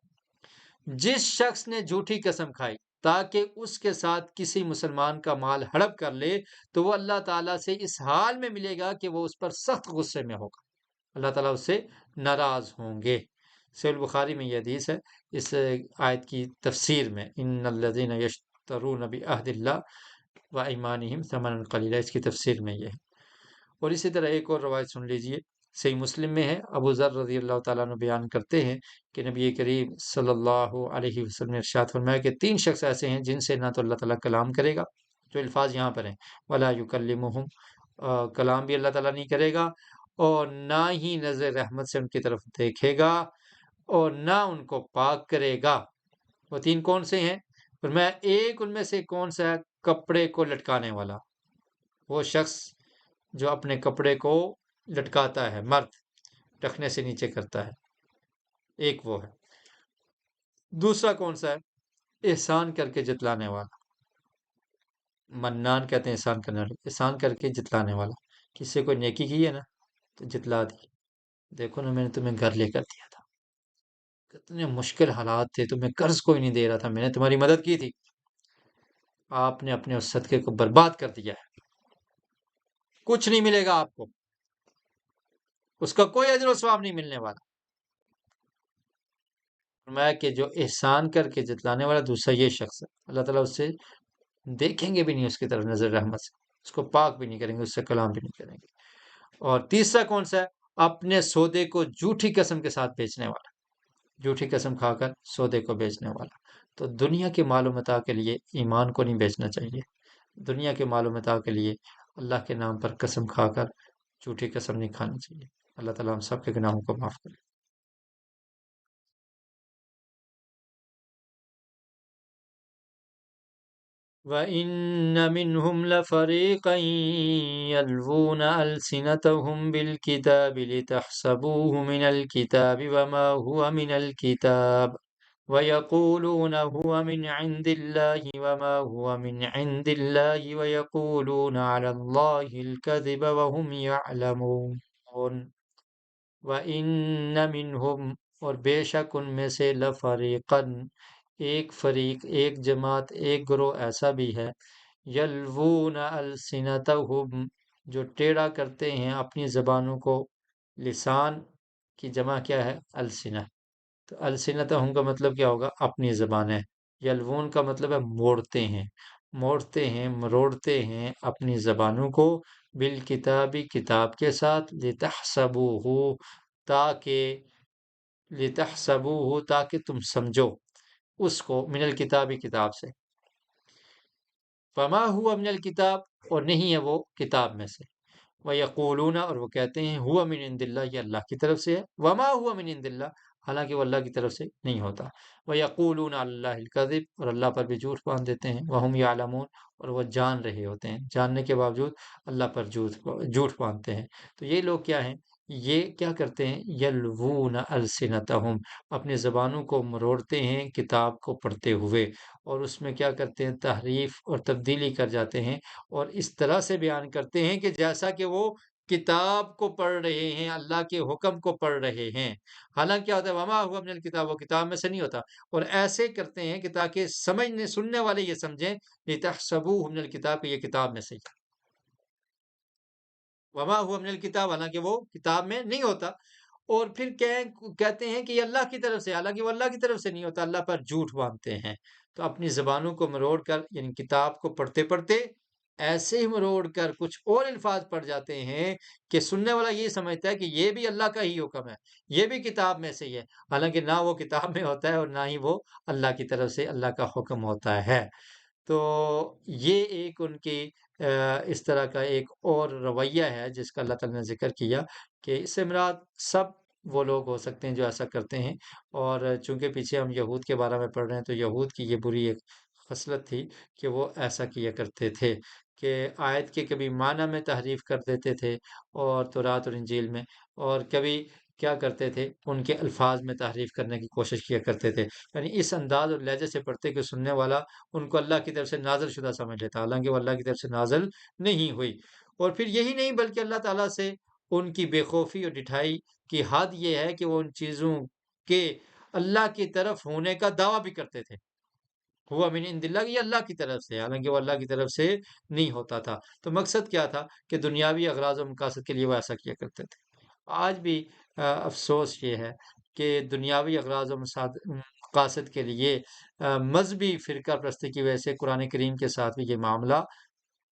جس شخص نے جھوٹی قسم کھائی تاکہ اس کے ساتھ کسی مسلمان کا مال ہڑپ کر لے تو وہ اللہ تعالیٰ سے اس حال میں ملے گا کہ وہ اس پر سخت غصے میں ہوگا، اللہ تعالیٰ اس سے ناراض ہوں گے۔ صحیح البخاری میں یہ حدیث ہے۔ اس آیت کی تفسیر میں ان الذین یشترون بعہد اللہ وایمانہم ثمنا قلیلا، اس کی تفسیر میں یہ ہے۔ اور اسی طرح ایک اور روایت سن لیجئے، صحیح مسلم میں ہے، ابو ذر رضی اللہ تعالیٰ عنہ بیان کرتے ہیں کہ نبی کریم صلی اللہ علیہ وسلم نے ارشاد فرمایا کہ 3 شخص ایسے ہیں جن سے نہ تو اللہ تعالیٰ کلام کرے گا، جو الفاظ یہاں پر ہیں، ولا یکلمہم، کلام بھی اللہ تعالیٰ نہیں کرے گا، اور نہ ہی نظر رحمت سے ان کی طرف دیکھے گا، اور نہ ان کو پاک کرے گا۔ وہ 3 کون سے ہیں؟ فرمایا ایک ان میں سے کون سا ہے؟ کپڑے کو لٹکانے والا، وہ شخص جو اپنے کپڑے کو لٹکاتا ہے، مرد ٹخنے سے نیچے کرتا ہے، ایک وہ ہے۔ دوسرا کون سا ہے؟ احسان کر کے جتلانے والا، منان کہتے ہیں احسان کرنے والا، احسان کر کے جتلانے والا، کسی سے کوئی نیکی کی ہے نا تو جتلا دی، دیکھو نا میں نے تمہیں گھر لے کر دیا تھا، کتنے مشکل حالات تھے، تمہیں قرض کوئی نہیں دے رہا تھا، میں نے تمہاری مدد کی تھی، آپ نے اپنے اس صدقے کو برباد کر دیا ہے، کچھ نہیں ملے گا آپ کو، اس کا کوئی اجر و ثواب نہیں ملنے والا۔ فرمایا کہ جو احسان کر کے جتلانے والا دوسرا یہ شخص ہے، اللہ تعالیٰ اس سے دیکھیں گے بھی نہیں، اس کی طرف نظر رحمت سے، اس کو پاک بھی نہیں کریں گے، اس سے کلام بھی نہیں کریں گے۔ اور تیسرا کون سا ہے؟ اپنے سودے کو جھوٹی قسم کے ساتھ بیچنے والا، جھوٹی قسم کھا کر سودے کو بیچنے والا۔ تو دنیا کے مال و متاع کے لیے ایمان کو نہیں بیچنا چاہیے، دنیا کے مال و متاع کے لیے اللہ کے نام پر قسم کھا کر جھوٹی قسم نہیں کھانی چاہیے۔ اللہ تعالیٰ ہم سب کے گناہوں کو معاف کرے۔ وَإِنَّ مِنْهُمْ لَفَرِيقًا يَلْوُونَ أَلْسِنَتَهُمْ بِالْكِتَابِ لِتَحْسَبُوهُ مِنَ الْكِتَابِ وَمَا هُوَ مِنَ الْكِتَابِ وَيَقُولُونَ هُوَ مِنْ عِنْدِ اللَّهِ وَمَا هُوَ مِنْ عِنْدِ اللَّهِ وَيَقُولُونَ عَلَى اللَّهِ الْكَذِبَ وَهُمْ يَعْلَمُونَ۔ وَإِنَّ مِنْهُمْ، اور بے شک ان میں سے، لَفَرِيقًا، ایک فریق، ایک جماعت، ایک گروہ ایسا بھی ہے، یلوون السنتہم، جو ٹیڑھا کرتے ہیں اپنی زبانوں کو۔ لسان کی جمع کیا ہے؟ السنہ۔ تو السنتہم کا مطلب کیا ہوگا؟ اپنی زبانیں۔ یلوون کا مطلب ہے موڑتے ہیں، موڑتے ہیں، مروڑتے ہیں اپنی زبانوں کو، بالکتابی، کتاب کے ساتھ، لتحسبوہ، تاکہ، لتحسبوہ، تاکہ تم سمجھو اس کو، من الکتابی، کتاب سے، فما ہوا من الکتاب، اور نہیں ہے وہ کتاب میں سے، وَيَقُولُونَ، اور وہ کہتے ہیں، ہوا من عند اللہ، یہ اللہ کی طرف سے ہے، وما ہوا من عند اللہ، حالانکہ وہ اللہ کی طرف سے نہیں ہوتا، وَيَقُولُونَ عَلَى اللَّهِ الْكَذِبَ، اور اللہ پر بھی جھوٹ باندھ دیتے ہیں، وَهُمْ يَعْلَمُونَ، اور وہ جان رہے ہوتے ہیں، جاننے کے باوجود اللہ پر جھوٹ باندھتے ہیں۔ تو یہ لوگ کیا ہیں؟ یہ کیا کرتے ہیں؟ یلوون السنتہم، اپنی زبانوں کو مروڑتے ہیں کتاب کو پڑھتے ہوئے، اور اس میں کیا کرتے ہیں؟ تحریف اور تبدیلی کر جاتے ہیں، اور اس طرح سے بیان کرتے ہیں کہ جیسا کہ وہ کتاب کو پڑھ رہے ہیں، اللہ کے حکم کو پڑھ رہے ہیں، حالانکہ کیا ہوتا ہے؟ وما ہوا من الکتاب، وہ کتاب میں سے نہیں ہوتا، اور ایسے کرتے ہیں کہ تاکہ سمجھنے سننے والے یہ سمجھیں، لتحسبوہ من الکتاب، کہ یہ کتاب میں سے ہے، وما ہوا من الکتاب، حالانکہ وہ کتاب میں نہیں ہوتا، اور پھر کہتے ہیں کہ یہ اللہ کی طرف سے، حالانکہ وہ اللہ کی طرف سے نہیں ہوتا، اللہ پر جھوٹ باندھتے ہیں۔ تو اپنی زبانوں کو مروڑ کر، یعنی کتاب کو پڑھتے پڑھتے ایسے ہی مروڑ کر کچھ اور الفاظ پڑھ جاتے ہیں کہ سننے والا یہ سمجھتا ہے کہ یہ بھی اللہ کا ہی حکم ہے، یہ بھی کتاب میں سے ہی ہے، حالانکہ نہ وہ کتاب میں ہوتا ہے اور نہ ہی وہ اللہ کی طرف سے اللہ کا حکم ہوتا ہے۔ تو یہ ایک ان کی اس طرح کا ایک اور رویہ ہے جس کا اللہ تعالیٰ نے ذکر کیا، کہ اس سے مراد سب وہ لوگ ہو سکتے ہیں جو ایسا کرتے ہیں۔ اور چونکہ پیچھے ہم یہود کے بارے میں پڑھ رہے ہیں، تو یہود کی یہ بری ایک خصلت تھی کہ وہ ایسا کیا کرتے تھے کہ آیت کے کبھی معنی میں تحریف کر دیتے تھے، اور تورات اور انجیل میں، اور کبھی کیا کرتے تھے؟ ان کے الفاظ میں تحریف کرنے کی کوشش کیا کرتے تھے، یعنی اس انداز اور لہجے سے پڑھتے کہ سننے والا ان کو اللہ کی طرف سے نازل شدہ سمجھ لیتا، حالانکہ وہ اللہ کی طرف سے نازل نہیں ہوئی۔ اور پھر یہی نہیں بلکہ اللہ تعالیٰ سے ان کی بے خوفی اور ڈٹھائی کی حد یہ ہے کہ وہ ان چیزوں کے اللہ کی طرف ہونے کا دعویٰ بھی کرتے تھے، ہوا من عند اللہ، یہ اللہ کی طرف سے، حالانکہ وہ اللہ کی طرف سے نہیں ہوتا تھا۔ تو مقصد کیا تھا کہ دنیاوی اغراض و مقاصد کے لیے وہ ایسا کیا کرتے تھے۔ آج بھی افسوس یہ ہے کہ دنیاوی اغراض و مقاصد کے لیے مذہبی فرقہ پرستی کی وجہ سے قرآن کریم کے ساتھ بھی یہ معاملہ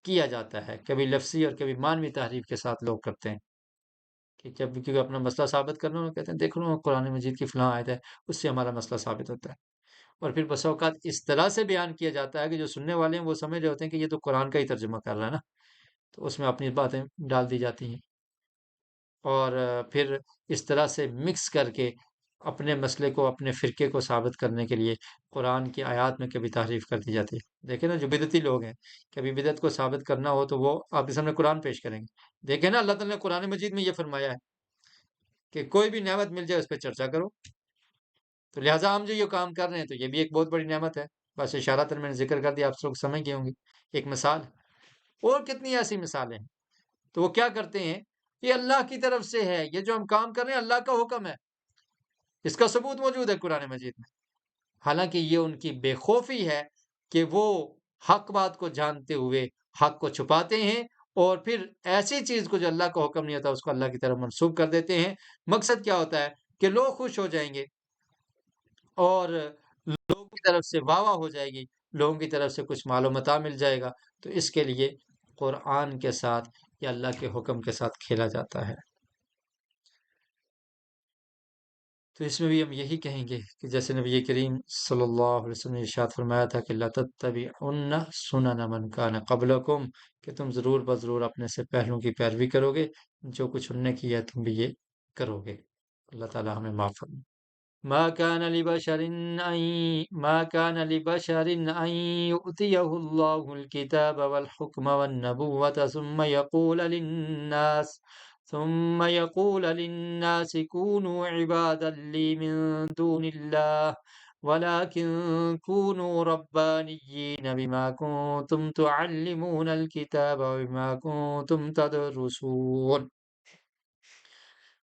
کیا جاتا ہے، کبھی لفظی اور کبھی معنوی تحریف کے ساتھ لوگ کرتے ہیں کہ جب بھی کیونکہ اپنا مسئلہ ثابت کرنا ہو کہتے ہیں دیکھ لو قرآن مجید کی فلاں آیت ہے، اس سے ہمارا مسئلہ ثابت ہوتا ہے، اور پھر بسا اوقات اس طرح سے بیان کیا جاتا ہے کہ جو سننے والے ہیں وہ سمجھ رہے ہوتے ہیں کہ یہ تو قرآن کا ہی ترجمہ کر رہا ہے نا، تو اس میں اپنی باتیں ڈال دی جاتی ہیں، اور پھر اس طرح سے مکس کر کے اپنے مسئلے کو، اپنے فرقے کو ثابت کرنے کے لیے قرآن کی آیات میں کبھی تحریف کر دی جاتی ہے۔ دیکھیں نا جو بدعتی لوگ ہیں، کبھی بدعت کو ثابت کرنا ہو تو وہ آپ کے سامنے قرآن پیش کریں گے، دیکھیں نا اللہ تعالیٰ نے قرآن مجید میں یہ فرمایا ہے کہ کوئی بھی نعمت مل جائے اس پہ چرچا کرو، تو لہٰذا ہم جو یہ کام کر رہے ہیں تو یہ بھی ایک بہت بڑی نعمت ہے، بس اشارتاً میں نے ذکر کر دیا، آپ لوگ سمجھ گئے ہوں گے، ایک مثال۔ اور کتنی ایسی مثالیں ہیں، تو وہ کیا کرتے ہیں، یہ اللہ کی طرف سے ہے، یہ جو ہم کام کر رہے ہیں اللہ کا حکم ہے، اس کا ثبوت موجود ہے قرآن مجید میں، حالانکہ یہ ان کی بے خوفی ہے کہ وہ حق بات کو جانتے ہوئے حق کو چھپاتے ہیں، اور پھر ایسی چیز کو جو اللہ کا حکم نہیں ہوتا اس کو اللہ کی طرف منسوب کر دیتے ہیں۔ مقصد کیا ہوتا ہے کہ لوگ خوش ہو جائیں گے اور لوگوں کی طرف سے واہ واہ ہو جائے گی، لوگوں کی طرف سے کچھ مال و متاع مل جائے گا، تو اس کے لیے قرآن کے ساتھ یا اللہ کے حکم کے ساتھ کھیلا جاتا ہے۔ تو اس میں بھی ہم یہی کہیں گے کہ جیسے نبی کریم صلی اللہ علیہ وسلم نے ارشاد فرمایا تھا کہ لَتَتَّبِعُنَّ سُنَنَ مَنْ كَانَ قَبْلَكُمْ، کہ تم ضرور بضرور اپنے سے پہلوں کی پیروی کرو گے، جو کچھ انہوں نے کیا تم بھی یہ کرو گے۔ اللہ تعالی ہمیں معاف فرمائے۔ ما كان لبشر ما كان لبشر أن يؤتيه الله الكتاب والحكم والنبوة ثم يقول للناس كونوا عبادا لي من دون الله ولكن كونوا ربانيين بما كنتم تعلمون الكتاب وبما كنتم تدرسون۔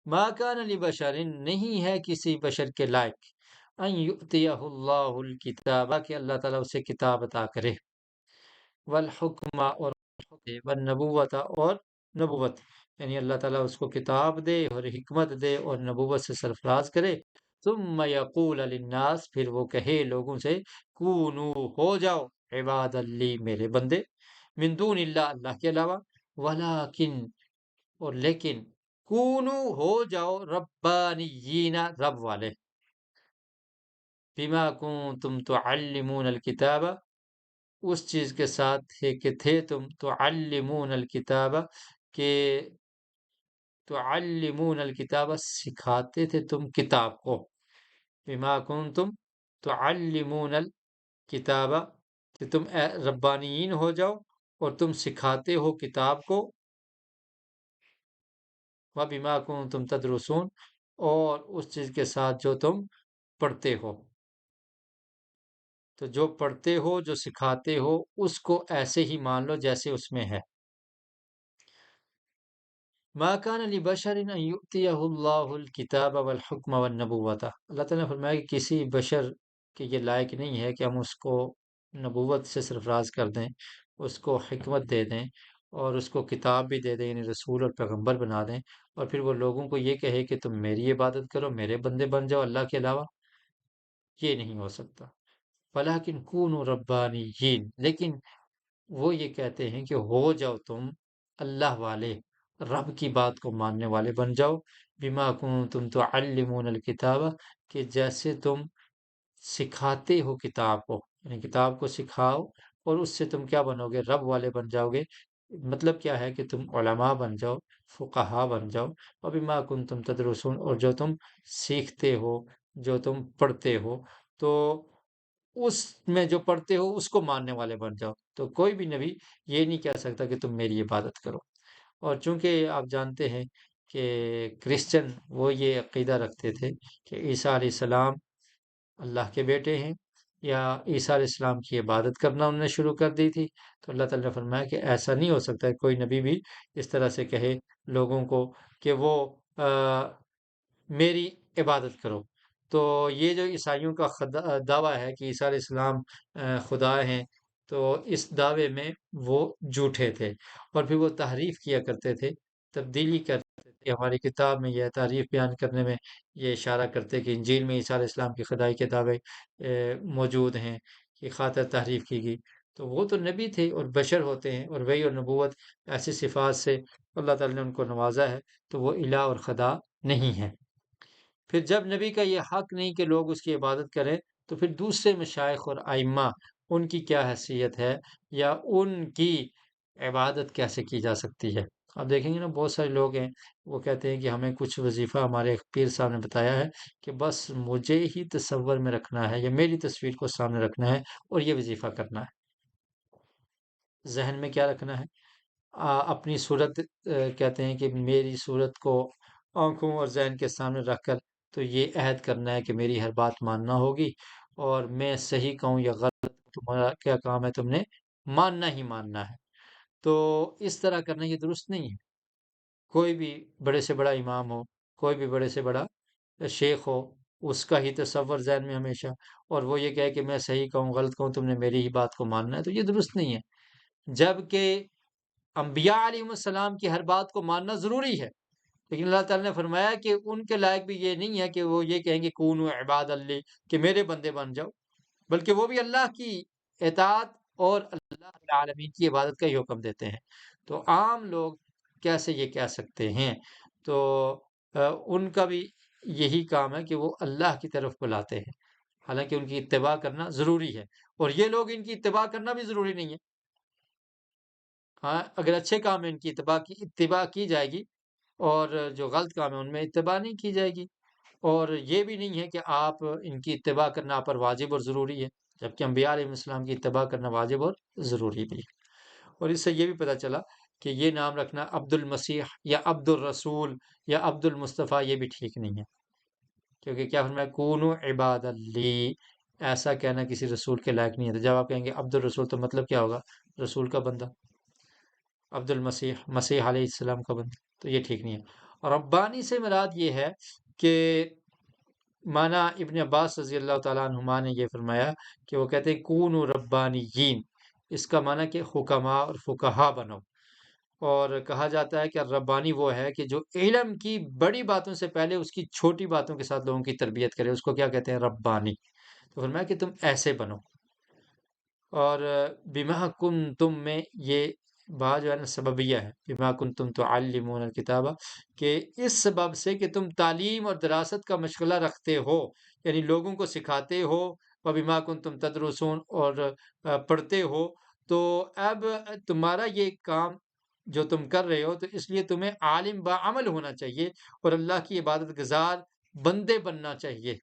ما کان لبشر، نہیں ہے کسی بشر کے لائق، ان یؤتیہ اللہ الکتاب، کہ اللہ تعالیٰ اسے کتاب عطا کرے، والحکم، اور والنبوت، اور نبوت، یعنی اللہ تعالیٰ اس کو کتاب دے اور حکمت دے اور نبوت سے سرفراز کرے، ثم یقول للناس، پھر وہ کہے لوگوں سے، کونو، ہو جاؤ، عباد لی، میرے بندے، من دون اللہ، اللہ کے علاوہ، ولیکن، اور لیکن، کونو، ہو جاؤ، ربانیین، رب والے، بما کنتم تعلمون الکتاب، اس چیز کے ساتھ ہے کہ تھے تم تعلمون الکتاب، کہ تعلمون الکتاب، سکھاتے تھے تم کتاب کو، بما کنتم تعلمون الکتاب، کہ تم ربانیین ہو جاؤ اور تم سکھاتے ہو کتاب کو، وَبِمَا كُنتُمْ تَدْرُسُونَ، اور اس چیز کے ساتھ جو تم پڑھتے ہو، تو جو پڑھتے ہو، جو سکھاتے ہو، اس کو ایسے ہی مان لو جیسے اس میں ہے۔ مَا كَانَ لِبَشَرٍ أَن يُؤْتِيَهُ اللَّهُ الْكِتَابَ وَالْحُكْمَ وَالنَّبُوَّةَ، اللہ تعالیٰ نے فرمایا کہ کسی بشر کے یہ لائق نہیں ہے کہ ہم اس کو نبوت سے سرفراز کر دیں، اس کو حکمت دے دیں، اور اس کو کتاب بھی دے دیں، یعنی رسول اور پیغمبر بنا دیں، اور پھر وہ لوگوں کو یہ کہے کہ تم میری عبادت کرو، میرے بندے بن جاؤ اللہ کے علاوہ، یہ نہیں ہو سکتا۔ وَلَٰكِن كُونُوا رَبَّانِيِّينَ، لیکن وہ یہ کہتے ہیں کہ ہو جاؤ تم اللہ والے، رب کی بات کو ماننے والے بن جاؤ، بما کنتم تعلمون الکتاب، کہ جیسے تم سکھاتے ہو کتاب کو، یعنی کتاب کو سکھاؤ اور اس سے تم کیا بنو گے، رب والے بن جاؤ گے۔ مطلب کیا ہے کہ تم علماء بن جاؤ، فقہا بن جاؤ، اور بما کنتم تدرسون، اور جو تم سیکھتے ہو، جو تم پڑھتے ہو، تو اس میں جو پڑھتے ہو اس کو ماننے والے بن جاؤ۔ تو کوئی بھی نبی یہ نہیں کہہ سکتا کہ تم میری عبادت کرو، اور چونکہ آپ جانتے ہیں کہ کرسچن وہ یہ عقیدہ رکھتے تھے کہ عیسیٰ علیہ السلام اللہ کے بیٹے ہیں، یا عیسیٰ علیہ السلام کی عبادت کرنا انہوں نے شروع کر دی تھی، تو اللہ تعالیٰ نے فرمایا کہ ایسا نہیں ہو سکتا ہے، کوئی نبی بھی اس طرح سے کہے لوگوں کو کہ وہ میری عبادت کرو، تو یہ جو عیسائیوں کا دعویٰ ہے کہ عیسیٰ علیہ السلام خدا ہیں، تو اس دعوے میں وہ جھوٹے تھے، اور پھر وہ تحریف کیا کرتے تھے، تبدیلی کرتے تھے۔ ہماری کتاب میں یہ تحریف بیان کرنے میں یہ اشارہ کرتے کہ انجیل میں عیسیٰ علیہ السلام کی خدائی کے دعوے موجود ہیں، کہ خاطر تحریف کی گئی۔ تو وہ تو نبی تھے اور بشر ہوتے ہیں، اور وہی اور نبوت ایسی صفات سے اللہ تعالیٰ نے ان کو نوازا ہے، تو وہ الہ اور خدا نہیں ہے۔ پھر جب نبی کا یہ حق نہیں کہ لوگ اس کی عبادت کریں، تو پھر دوسرے مشائخ اور ائمہ ان کی کیا حیثیت ہے، یا ان کی عبادت کیسے کی جا سکتی ہے؟ آپ دیکھیں گے نا، بہت سارے لوگ ہیں وہ کہتے ہیں کہ ہمیں کچھ وظیفہ ہمارے پیر صاحب نے بتایا ہے کہ بس مجھے ہی تصور میں رکھنا ہے، یا میری تصویر کو سامنے رکھنا ہے اور یہ وظیفہ کرنا ہے۔ ذہن میں کیا رکھنا ہے؟ اپنی صورت، کہتے ہیں کہ میری صورت کو آنکھوں اور ذہن کے سامنے رکھ کر تو یہ عہد کرنا ہے کہ میری ہر بات ماننا ہوگی، اور میں صحیح کہوں یا غلط، تمہارا کیا کام ہے، تم نے ماننا ہی ماننا ہے۔ تو اس طرح کرنا یہ درست نہیں ہے۔ کوئی بھی بڑے سے بڑا امام ہو، کوئی بھی بڑے سے بڑا شیخ ہو، اس کا ہی تصور ذہن میں ہمیشہ، اور وہ یہ کہے کہ میں صحیح کہوں غلط کہوں، تم نے میری ہی بات کو ماننا ہے، تو یہ درست نہیں ہے۔ جبکہ انبیاء علیہ السلام کی ہر بات کو ماننا ضروری ہے، لیکن اللہ تعالیٰ نے فرمایا کہ ان کے لائق بھی یہ نہیں ہے کہ وہ یہ کہیں گے کونوا عباد اللہ، کہ میرے بندے بن جاؤ، بلکہ وہ بھی اللہ کی اطاعت اور اللہ رب العالمین کی عبادت کا ہی حکم دیتے ہیں۔ تو عام لوگ کیسے یہ کہہ سکتے ہیں؟ تو ان کا بھی یہی کام ہے کہ وہ اللہ کی طرف بلاتے ہیں، حالانکہ ان کی اتباع کرنا ضروری ہے، اور یہ لوگ ان کی اتباع کرنا بھی ضروری نہیں ہے۔ ہاں، اگر اچھے کام میں ان کی اتباع کی جائے گی، اور جو غلط کام ہے ان میں اتباع نہیں کی جائے گی۔ اور یہ بھی نہیں ہے کہ آپ ان کی اتباع کرنا آپ پر واجب اور ضروری ہے، جبکہ انبیاء علیہ السلام کی اتباع کرنا واجب اور ضروری بھی ہے۔ اور اس سے یہ بھی پتہ چلا کہ یہ نام رکھنا عبد المسیح یا عبد الرسول یا عبد المصطفیٰ یہ بھی ٹھیک نہیں ہے، کیونکہ کیا فرمایا، کونوا عباد لی، ایسا کہنا کسی رسول کے لائق نہیں ہے۔ تو جب آپ کہیں گے عبد الرسول، تو مطلب کیا ہوگا؟ رسول کا بندہ، عبد المسیح، مسیح علیہ السلام کا بندہ، تو یہ ٹھیک نہیں ہے۔ اور ربانی سے مراد یہ ہے کہ مانا ابن عباس رضی اللہ تعالیٰ عنہما نے یہ فرمایا کہ وہ کہتے ہیں کونوا ربانیین، اس کا معنی کہ حکماء اور فقہا بنو۔ اور کہا جاتا ہے کہ ربانی وہ ہے کہ جو علم کی بڑی باتوں سے پہلے اس کی چھوٹی باتوں کے ساتھ لوگوں کی تربیت کرے، اس کو کیا کہتے ہیں؟ ربانی۔ تو فرمایا کہ تم ایسے بنو۔ اور بما کنتم میں یہ بات جو ہے نا سببیہ ہے، بما کنتم تعلمون الکتابہ، کہ اس سبب سے کہ تم تعلیم اور دراست کا مشغلہ رکھتے ہو، یعنی لوگوں کو سکھاتے ہو، و بما کنتم تدرسون، اور پڑھتے ہو، تو اب تمہارا یہ کام جو تم کر رہے ہو، تو اس لیے تمہیں عالم با عمل ہونا چاہیے، اور اللہ کی عبادت گزار بندے بننا چاہیے۔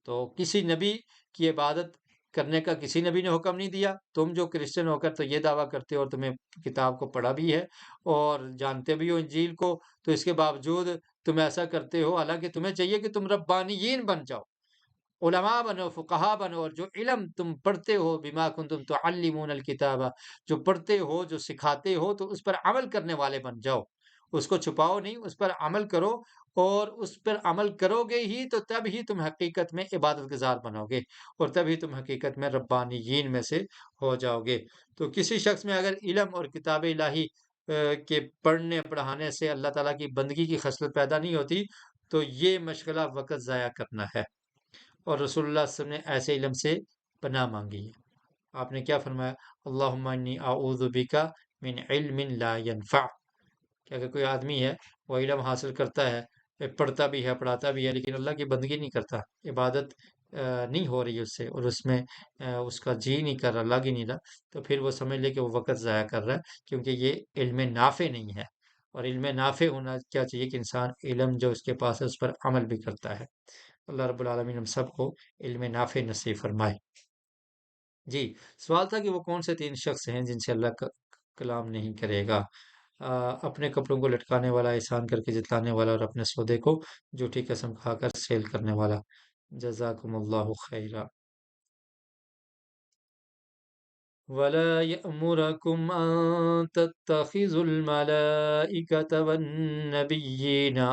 تو کسی نبی کی عبادت کرنے کا کسی نبی نے حکم نہیں دیا۔ تم جو کرسچن ہو کر تو یہ دعویٰ کرتے ہو، اور تمہیں کتاب کو پڑھا بھی ہے اور جانتے بھی ہو انجیل کو، تو اس کے باوجود تم ایسا کرتے ہو، حالانکہ تمہیں چاہیے کہ تم ربانیین بن جاؤ، علماء بنو، فقہا بنو، اور جو علم تم پڑھتے ہو، بما کنتم تعلمون الکتابہ، جو پڑھتے ہو، جو سکھاتے ہو، تو اس پر عمل کرنے والے بن جاؤ، اس کو چھپاؤ نہیں، اس پر عمل کرو، اور اس پر عمل کرو گے ہی تو تب ہی تم حقیقت میں عبادت گزار بنو گے، اور تب ہی تم حقیقت میں ربانیین میں سے ہو جاؤ گے۔ تو کسی شخص میں اگر علم اور کتاب الہی کے پڑھنے پڑھانے سے اللہ تعالیٰ کی بندگی کی خصلت پیدا نہیں ہوتی، تو یہ مشغلہ وقت ضائع کرنا ہے، اور رسول اللہ صلی اللہ علیہ وسلم نے ایسے علم سے پناہ مانگی ہے۔ آپ نے کیا فرمایا؟ اللہم انی اعوذ بک من علم لا ینفع، کہ اگر کوئی آدمی ہے وہ علم حاصل کرتا ہے، پڑھتا بھی ہے، پڑھاتا بھی ہے، لیکن اللہ کی بندگی نہیں کرتا، عبادت نہیں ہو رہی اس سے، اور اس میں اس کا جی نہیں کر رہا، لگ ہی نہیں رہا، تو پھر وہ سمجھ لے کہ وہ وقت ضائع کر رہا ہے، کیونکہ یہ علم نافع نہیں ہے۔ اور علم نافع ہونا کیا چاہیے کہ انسان علم جو اس کے پاس ہے اس پر عمل بھی کرتا ہے۔ اللہ رب العالمین ہم سب کو علم نافع نصیب فرمائے۔ جی، سوال تھا کہ وہ کون سے تین شخص ہیں جن سے اللہ کا کلام نہیں کرے گا؟ اپنے کپڑوں کو لٹکانے والا، احسان کر کے جتلانے والا، اور اپنے سودے کو جھوٹی قسم کھا کر سیل کرنے والا۔ جزاکم اللہ خیرا۔ وَلَا يَأْمُرَكُمْ أَن تَتَّخِذُوا الْمَلَائِكَةَ وَالنَّبِيِّينَ